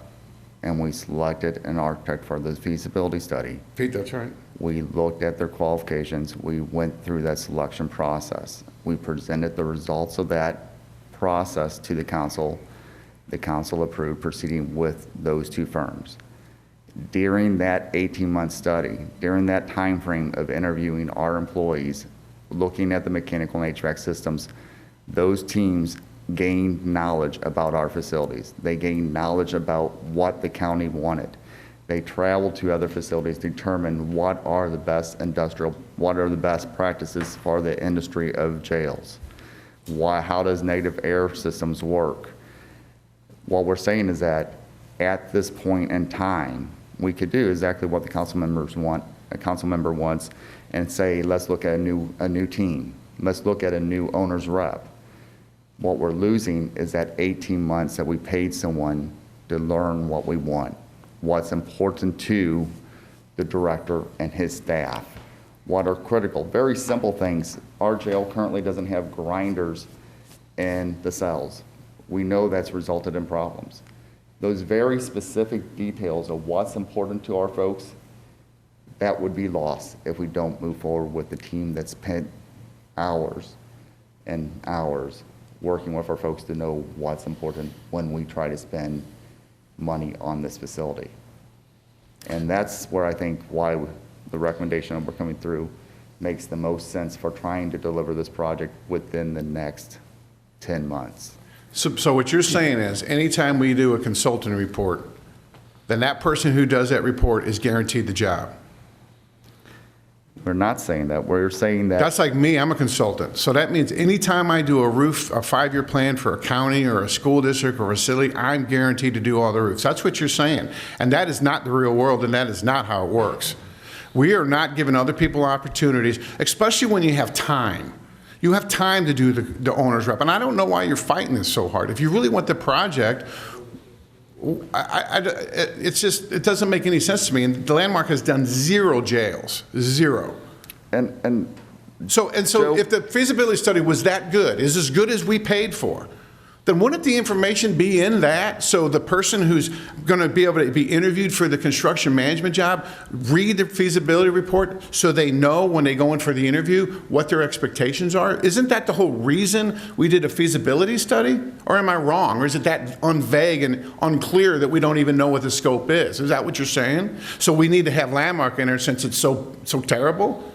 and we selected an architect for the feasibility study,
Pete, that's right.
we looked at their qualifications, we went through that selection process. We presented the results of that process to the council. The council approved proceeding with those 2 firms. During that 18-month study, during that time frame of interviewing our employees, looking at the mechanical and HVAC systems, those teams gained knowledge about our facilities. They gained knowledge about what the county wanted. They traveled to other facilities to determine what are the best practices for the industry of jails. How does negative air systems work? What we're saying is that at this point in time, we could do exactly what the council members want, a council member wants, and say, let's look at a new team. Let's look at a new owner's rep. What we're losing is that 18 months that we paid someone to learn what we want, what's important to the director and his staff, what are critical. Very simple things. Our jail currently doesn't have grinders in the cells. We know that's resulted in problems. those very specific details of what's important to our folks, that would be lost if we don't move forward with the team that's spent hours and hours working with our folks to know what's important when we try to spend money on this facility. And that's where I think why the recommendation we're coming through makes the most sense for trying to deliver this project within the next 10 months.
So what you're saying is, anytime we do a consultant report, then that person who does that report is guaranteed the job.
We're not saying that. We're saying that.
That's like me, I'm a consultant. So that means anytime I do a roof, a 5-year plan for a county or a school district or a facility, I'm guaranteed to do all the roofs. That's what you're saying. And that is not the real world, and that is not how it works. We are not giving other people opportunities, especially when you have time. You have time to do the owner's rep. And I don't know why you're fighting this so hard. If you really want the project, it doesn't make any sense to me. And the Landmark has done 0 jails, 0. So
Joe,
if the feasibility study was that good, is as good as we paid for, then wouldn't the information be in that? So the person who's going to be able to be interviewed for the construction management job, read the feasibility report so they know when they go in for the interview what their expectations are? Isn't that the whole reason we did a feasibility study? Or am I wrong? Or is it that vague and unclear that we don't even know what the scope is? Is that what you're saying? So we need to have Landmark in there since it's so terrible?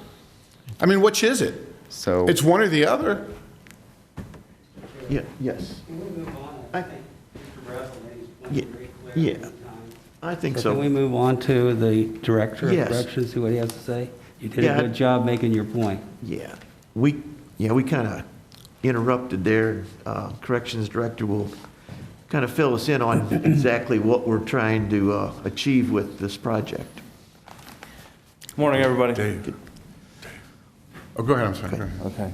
I mean, which is it?
So
It's one or the other.
Yeah, yes.
Can we move on?
I-
I think Mr. Brazel made his point
Yeah,
very clear
yeah.
at the time.
I think
So can we
so.
move on to the Director of
Yes.
Corrections, see what he has to say? You did
Yeah.
a good job making your point.
Yeah. We kind of interrupted there. Corrections Director will kind of fill us in on exactly what we're trying to achieve with this project.
Morning, everybody.
Dave. Oh, go ahead, I'm sorry. Go ahead.
Okay.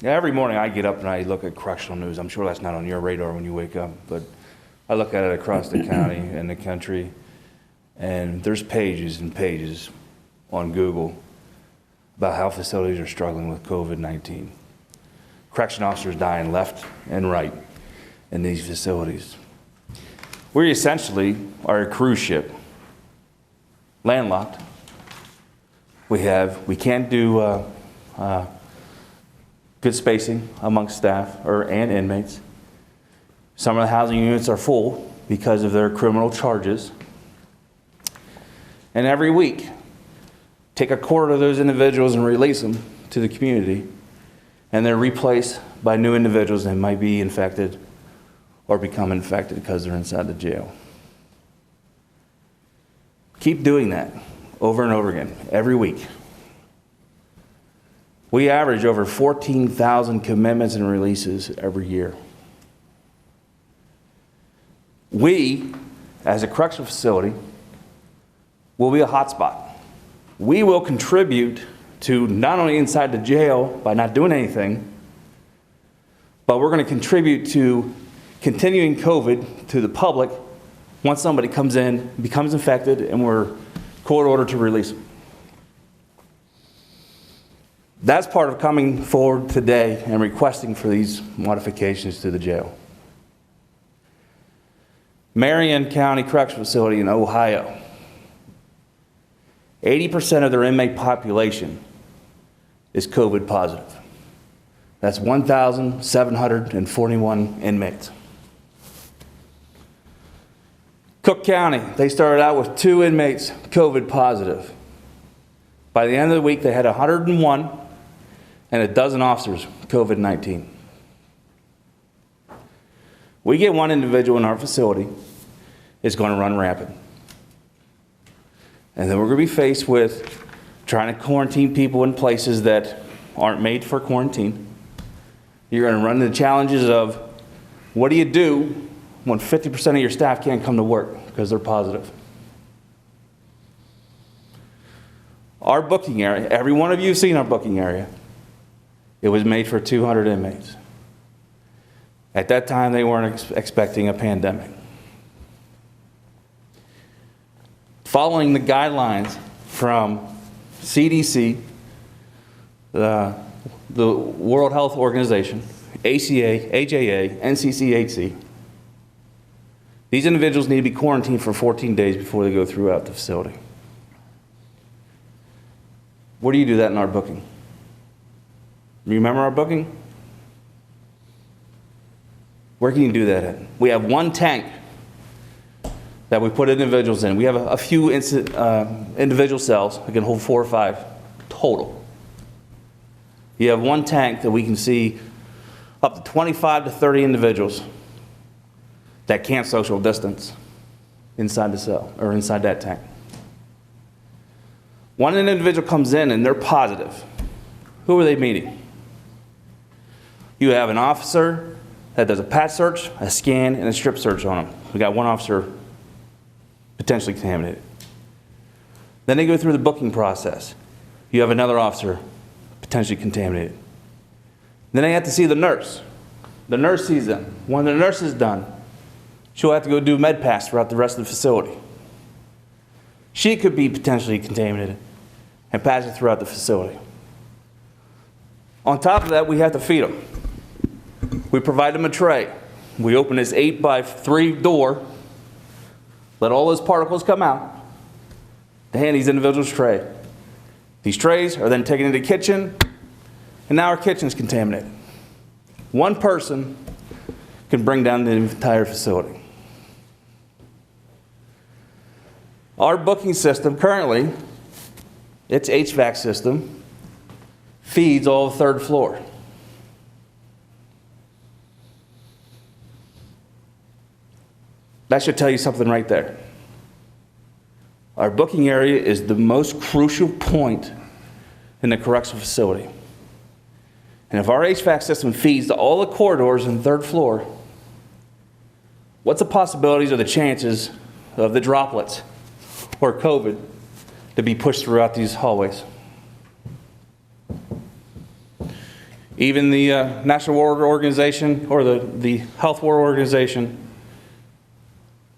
Yeah, every morning I get up and I look at correctional news. I'm sure that's not on your radar when you wake up, but I look at it across the county and the country, and there's pages and pages on Google about how facilities are struggling with COVID-19. Correction officers dying left and right in these facilities. We essentially are a cruise ship, landlocked. We can't do good spacing amongst staff and inmates. Some of the housing units are full because of their criminal charges. And every week, take a quarter of those individuals and release them to the community, and they're replaced by new individuals that might be infected or become infected because they're inside the jail. Keep doing that over and over again, every week. We average over 14,000 commitments and releases every year. We, as a correctional facility, will be a hotspot. We will contribute to not only inside the jail by not doing anything, but we're going to contribute to continuing COVID to the public once somebody comes in, becomes infected, and we're court ordered to release them. That's part of coming forward today and requesting for these modifications to the jail. Marion County Correctional Facility in Ohio, 80% of their inmate population is COVID positive. That's 1,741 inmates. Cook County, they started out with 2 inmates COVID positive. By the end of the week, they had 101 and a dozen officers COVID-19. We get one individual in our facility, it's going to run rampant. And then we're going to be faced with trying to quarantine people in places that aren't made for quarantine. You're going to run into the challenges of what do you do when 50% of your staff can't come to work because they're positive? Our booking area, every one of you have seen our booking area. It was made for 200 inmates. At that time, they weren't expecting a pandemic. Following the guidelines from CDC, the World Health Organization, ACA, AJA, NCCHC, These individuals need to be quarantined for 14 days before they go throughout the facility. Where do you do that in our booking? Remember our booking? Where can you do that at? We have one tank that we put individuals in. We have a few individual cells that can hold 4 or 5 total. You have one tank that we can see up to 25 to 30 individuals that can't social distance inside the cell or inside that tank. When an individual comes in and they're positive, who are they meeting? You have an officer that does a pat search, a scan, and a strip search on them. We got one officer potentially contaminated. Then they go through the booking process. You have another officer potentially contaminated. Then they have to see the nurse. The nurse sees them. When the nurse is done, she'll have to go do med pass throughout the rest of the facility. She could be potentially contaminated and pass it throughout the facility. On top of that, we have to feed them. We provide them a tray. We open this 8x3 door, let all those particles come out, to hand these individuals a tray. These trays are then taken into the kitchen, and now our kitchen's contaminated. One person can bring down the entire facility. Our booking system currently, its HVAC system, feeds all the 3rd floor. That should tell you something right there. Our booking area is the most crucial point in the correctional facility. And if our HVAC system feeds to all the corridors in the 3rd floor, what's the possibilities or the chances of the droplets or COVID to be pushed throughout these hallways? Even the National World Organization or the Health World Organization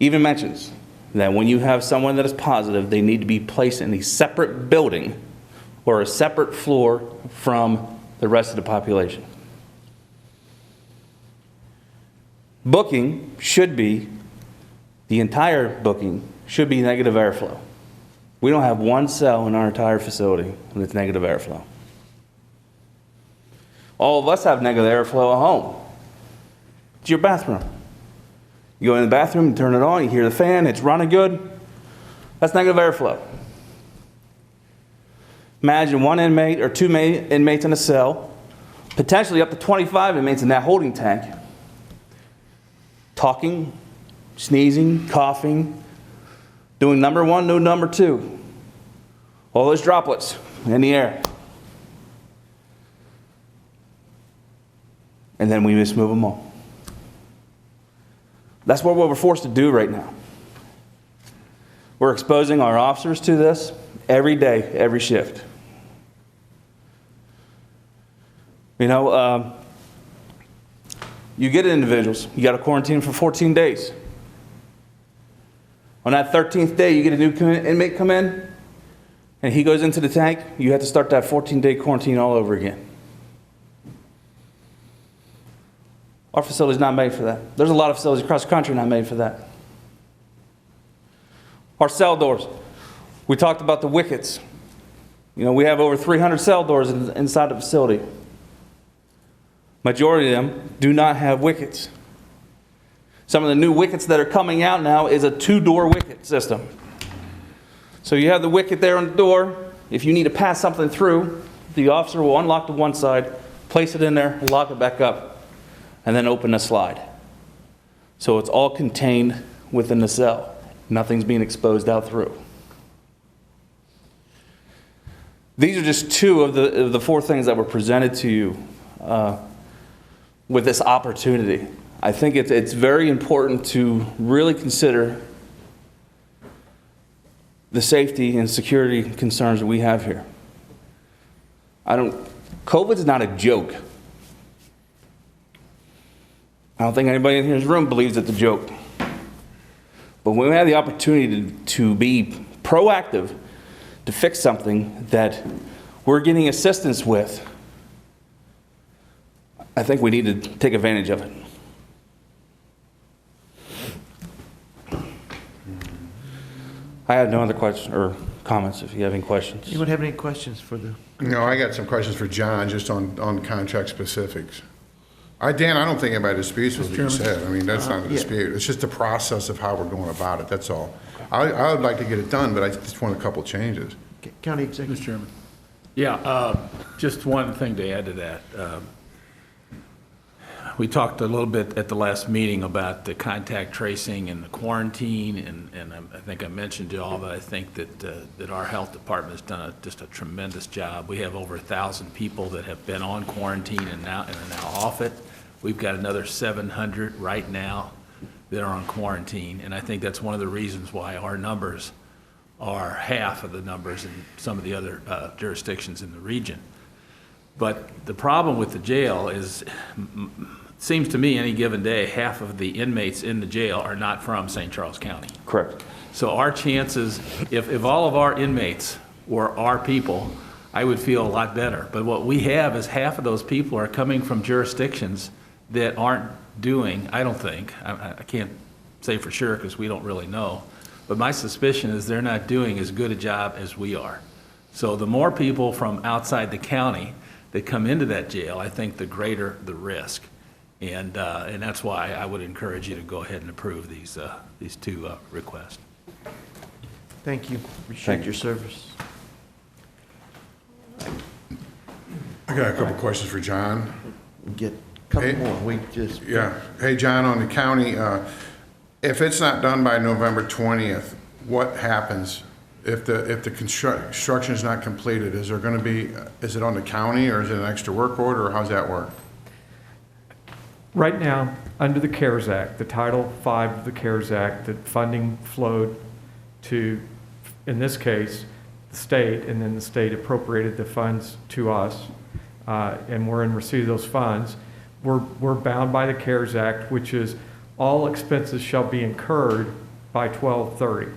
even mentions that when you have someone that is positive, they need to be placed in a separate building or a separate floor from the rest of the population. Booking should be, the entire booking should be negative airflow. We don't have one cell in our entire facility with negative airflow. All of us have negative airflow at home. It's your bathroom. You go in the bathroom, you turn it on, you hear the fan, it's running good. That's negative airflow. Imagine one inmate or 2 inmates in a cell, potentially up to 25 inmates in that holding tank, talking, sneezing, coughing, doing number 1, no number 2. All those droplets in the air. And then we just move them all. That's what we're forced to do right now. We're exposing our officers to this every day, every shift. You know, you get individuals, you got to quarantine for 14 days. On that 13th day, you get a new inmate come in, and he goes into the tank, you have to start that 14-day quarantine all over again. Our facility's not made for that. There's a lot of facilities across the country not made for that. Our cell doors. We talked about the wickets. You know, we have over 300 cell doors inside the facility. Majority of them do not have wickets. Some of the new wickets that are coming out now is a 2-door wicket system. So you have the wicket there on the door. If you need to pass something through, the officer will unlock the one side, place it in there, lock it back up, and then open the slide. So it's all contained within the cell. Nothing's being exposed out through. These are just 2 of the 4 things that were presented to you with this opportunity. I think it's very important to really consider the safety and security concerns that we have here. COVID's not a joke. I don't think anybody in this room believes it's a joke. But when we have the opportunity to be proactive, to fix something that we're getting assistance with, I think we need to take advantage of it. I have no other questions or comments if you have any questions.
Anyone have any questions for the?
No, I got some questions for John, just on contract specifics. Dan, I don't think anybody disputes what you said. I mean, that's not a
yeah.
dispute. It's just the process of how we're going about it, that's all. I would like to get it done, but I just want a couple changes.
County Executive.
Mr. Chairman. Yeah, just one thing to add to that. We talked a little bit at the last meeting about the contact tracing and the quarantine, and I think I mentioned to all that I think that our health department has done just a tremendous job. We have over 1,000 people that have been on quarantine and are now off it. We've got another 700 right now that are on quarantine, and I think that's one of the reasons why our numbers are half of the numbers in some of the other jurisdictions in the region. But the problem with the jail is, seems to me any given day, half of the inmates in the jail are not from St. Charles County.
Correct.
So our chances, if all of our inmates were our people, I would feel a lot better. But what we have is half of those people are coming from jurisdictions that aren't doing, I don't think, I can't say for sure because we don't really know, but my suspicion is they're not doing as good a job as we are. So the more people from outside the county that come into that jail, I think the greater the risk. And that's why I would encourage you to go ahead and approve these two requests.
Thank you. Appreciate your service.
I got a couple questions for John.
We'll get a couple
Hey.
more. We just.
Yeah. Hey, John, on the county, if it's not done by November 20th, what happens? If the construction is not completed, is there going to be, is it on the county or is it an extra work order or how's that work?
Right now, under the CARES Act, the Title V of the CARES Act, the funding flowed to, in this case, the state, and then the state appropriated the funds to us, and we're in receipt of those funds. We're bound by the CARES Act, which is all expenses shall be incurred by 12/30.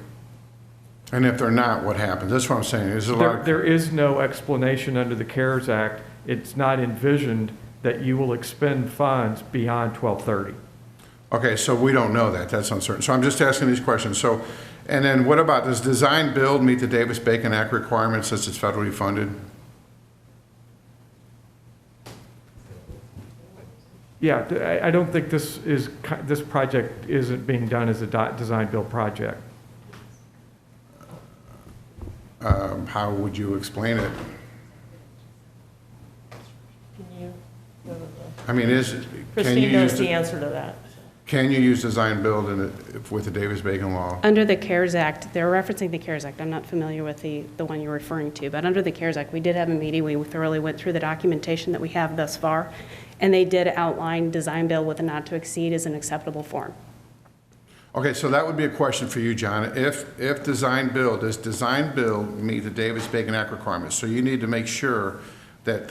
And if they're not, what happens? That's what I'm saying. Is it a lot of...
There is no explanation under the CARES Act. It's not envisioned that you will expend funds beyond 12/30.
Okay, so we don't know that. That's uncertain. So I'm just asking these questions. So, and then what about, does design build meet the Davis-Bacon Act requirements since it's federally funded?
Yeah, I don't think this project isn't being done as a design-build project.
How would you explain it? I mean, can you
Christine knows
use,
the answer to that.
can you use design build with the Davis-Bacon law?
Under the CARES Act, they're referencing the CARES Act. I'm not familiar with the one you're referring to, but under the CARES Act, we did have a meeting. We thoroughly went through the documentation that we have thus far, and they did outline design build with a not to exceed as an acceptable form.
Okay, so that would be a question for you, John. If design build, does design build meet the Davis-Bacon Act requirements? So you need to make sure that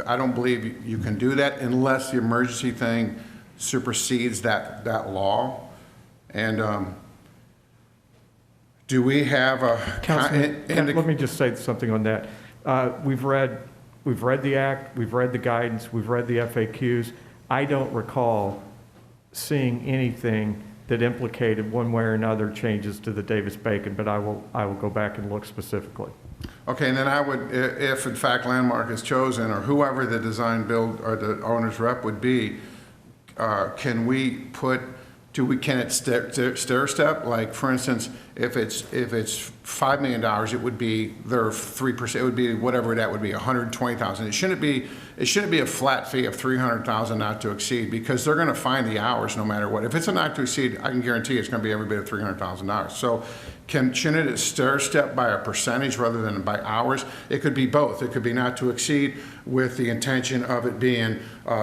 I don't believe you can do that unless the emergency thing supersedes that law. And do we have a...
Councilman, let me just say something on that. We've read the act, we've read the guidance, we've read the FAQs. I don't recall seeing anything that implicated one way or another changes to the Davis-Bacon, but I will go back and look specifically.
Okay, and then I would, if in fact Landmark is chosen, or whoever the design build or the owner's rep would be, can it stair step? Like, for instance, if it's $5 million, it would be their 3%, it would be whatever that would be, $120,000. It shouldn't be a flat fee of $300,000 not to exceed, because they're gonna find the hours no matter what. If it's a not to exceed, I can guarantee it's gonna be every bit of $300,000. So shouldn't it stair step by a percentage rather than by hours? It could be both. It could be not to exceed with the intention of it being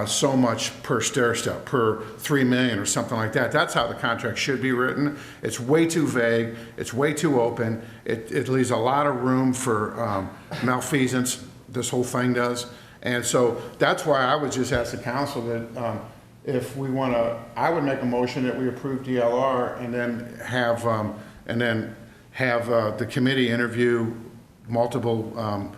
so much per stair step, per $3 million or something like that. That's how the contract should be written. It's way too vague. It's way too open. It leaves a lot of room for malfeasance, this whole thing does. And so that's why I would just ask the council that if we want to, I would make a motion that we approve DLR and then have the committee interview multiple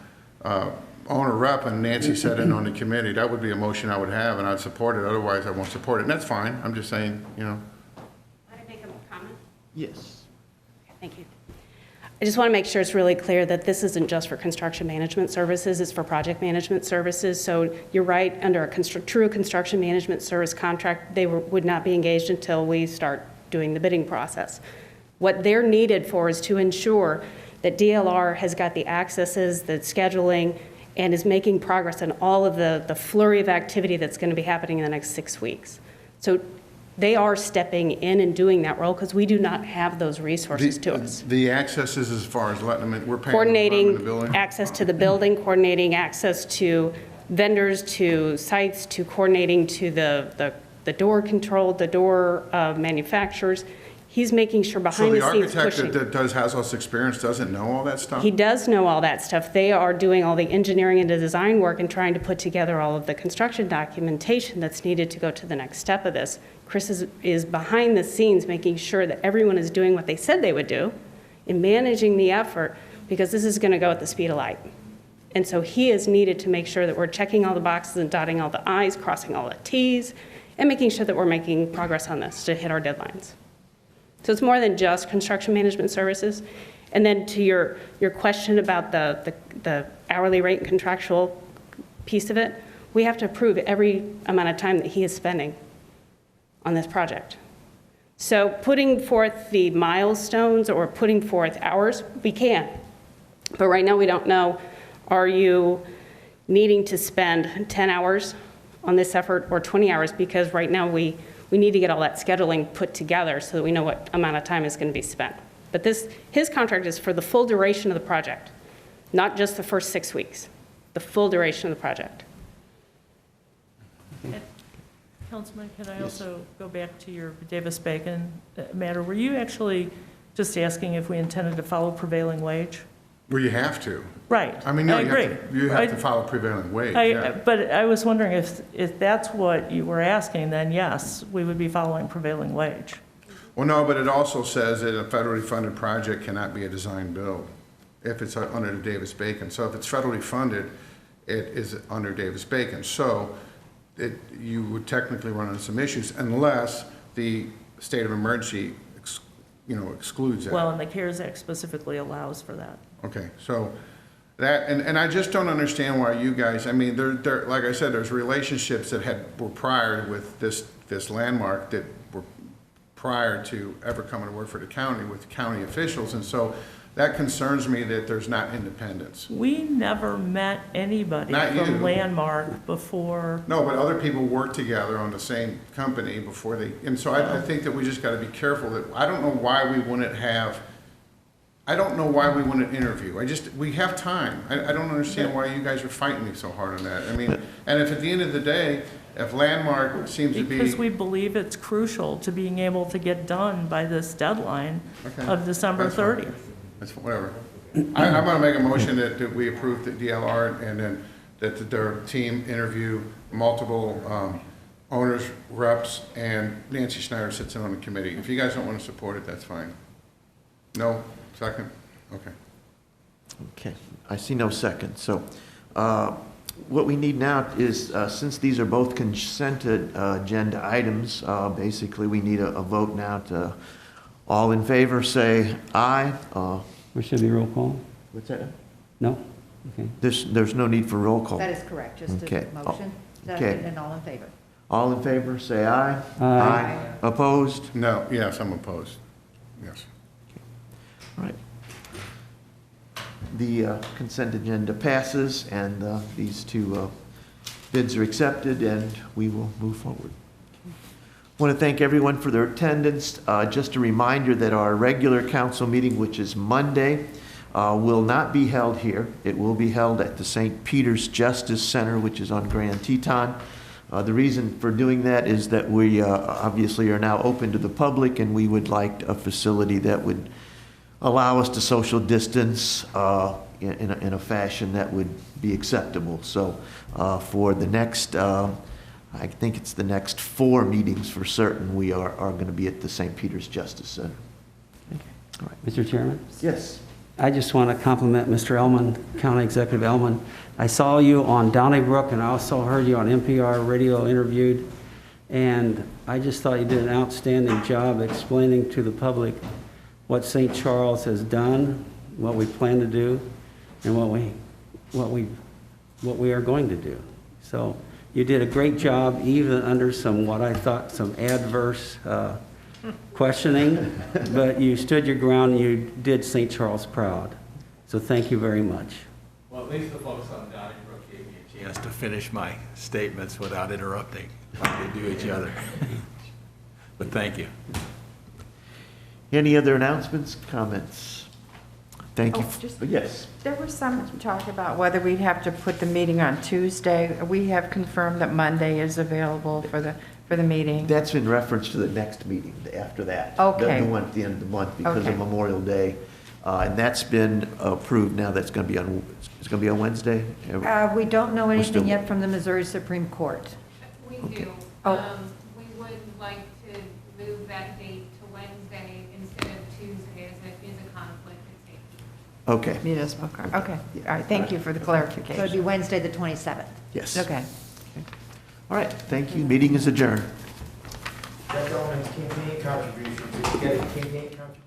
owner rep, and Nancy sat in on the committee. That would be a motion I would have, and I'd support it. Otherwise, I won't support it. And that's fine. I'm just saying, you know.
Can I make a comment?
Yes.
Thank you. I just want to make sure it's really clear that this isn't just for construction management services, it's for project management services. So you're right, under a true construction management service contract, they would not be engaged until we start doing the bidding process. What they're needed for is to ensure that DLR has got the accesses, the scheduling, and is making progress on all of the flurry of activity that's going to be happening in the next 6 weeks. So they are stepping in and doing that role because we do not have those resources to us.
The accesses as far as letting them in, we're paying them in the
Coordinating
building?
access to the building, coordinating access to vendors, to sites, to coordinating to the door control, the door manufacturers. He's making sure
So
behind
the
the scenes
architect
pushing.
that has all this experience doesn't know all that stuff?
He does know all that stuff. They are doing all the engineering and the design work and trying to put together all of the construction documentation that's needed to go to the next step of this. Chris is behind the scenes making sure that everyone is doing what they said they would do in managing the effort, because this is going to go at the speed of light. And so he is needed to make sure that we're checking all the boxes and dotting all the i's, crossing all the t's, and making sure that we're making progress on this to hit our deadlines. So it's more than just construction management services. And then to your question about the hourly rate and contractual piece of it, we have to approve every amount of time that he is spending on this project. So putting forth the milestones or putting forth hours, we can. But right now we don't know, are you needing to spend 10 hours on this effort or 20 hours? Because right now we need to get all that scheduling put together so that we know what amount of time is going to be spent. But his contract is for the full duration of the project, not just the first 6 weeks, the full duration of the project.
Councilman, can I also go back to your Davis-Bacon matter? Were you actually just asking if we intended to follow prevailing wage?
Well, you have to.
Right.
I mean, no,
I
you
agree.
have to, you have to follow prevailing wage, yeah.
But I was wondering if that's what you were asking, then yes, we would be following prevailing wage.
Well, no, but it also says that a federally funded project cannot be a design build if it's under the Davis-Bacon. So if it's federally funded, it is under Davis-Bacon. So you would technically run into some issues unless the state of emergency, excludes that.
Well, and the CARES Act specifically allows for that.
Okay, so that, and I just don't understand why you guys, I mean, there, like I said, there's relationships that were prior with this landmark that were prior to ever coming to work for the county with county officials, and so that concerns me that there's not independence.
We never met anybody
Not you.
from Landmark before.
No, but other people work together on the same company before they, and so I think that we just gotta be careful that, I don't know why we wouldn't interview. We have time. I don't understand why you guys are fighting me so hard on that. I mean, and if at the end of the day, if Landmark seems to be.
Because we believe it's crucial to being able to get done by this deadline of December
That's fine.
30th.
That's whatever. I'm gonna make a motion that we approve the DLR and then that their team interview multiple owners, reps, and Nancy Schneider sits in on the committee. If you guys don't want to support it, that's fine. No? Second? Okay.
Okay, I see no second. So what we need now is, since these are both consented agenda items, basically we need a vote now to, all in favor, say aye.
There should be roll call?
What's that?
No? Okay.
There's no need for roll call.
That is correct, just
Okay.
a motion,
Okay.
second, and all in favor.
All in favor, say aye.
Aye.
Opposed?
No, yes, I'm opposed. Yes.
All right. The consent agenda passes, and these two bids are accepted, and we will move forward. I want to thank everyone for their attendance. Just a reminder that our regular council meeting, which is Monday, will not be held here. It will be held at the St. Peter's Justice Center, which is on Grand Teton. The reason for doing that is that we obviously are now open to the public, and we would like a facility that would allow us to social distance in a fashion that would be acceptable. So for the next, I think it's the next 4 meetings for certain, we are going to be at the St. Peter's Justice Center. Okay. All right.
Mr. Chairman?
Yes.
I just want to compliment Mr. Elman, County Executive Elman. I saw you on Donnybrook, and I also heard you on NPR radio interviewed, and I just thought you did an outstanding job explaining to the public what St. Charles has done what we plan to do and what we are going to do. So you did a great job, even under some, what I thought, some adverse questioning, but you stood your ground and you did St. Charles proud. So thank you very much.
Well, at least the folks on Donnybrook gave me a chance to finish my statements without interrupting like they do each other. But thank you.
Any other announcements, comments? Thank you.
Oh, just-
Yes.
There was some talk about whether we'd have to put the meeting on Tuesday. We have confirmed that Monday is available for the meeting.
That's in reference to the next meeting after that.
Okay.
The one at the end of the month because
Okay.
of Memorial Day. And that's been approved now. That's going to be on, it's going to be on Wednesday?
We don't know anything
still-
yet from the Missouri Supreme Court.
We do.
Oh.
We would like to move that date to Wednesday instead of Tuesday, as it is a conflict at safety.
Okay,
Municipal court, okay. All right, thank you for the
So it'd be
clarification.
Wednesday, the 27th.
yes.
Okay.
All right, thank you. Meeting is adjourned.
That's all campaign contributions. Did you get a campaign contribution?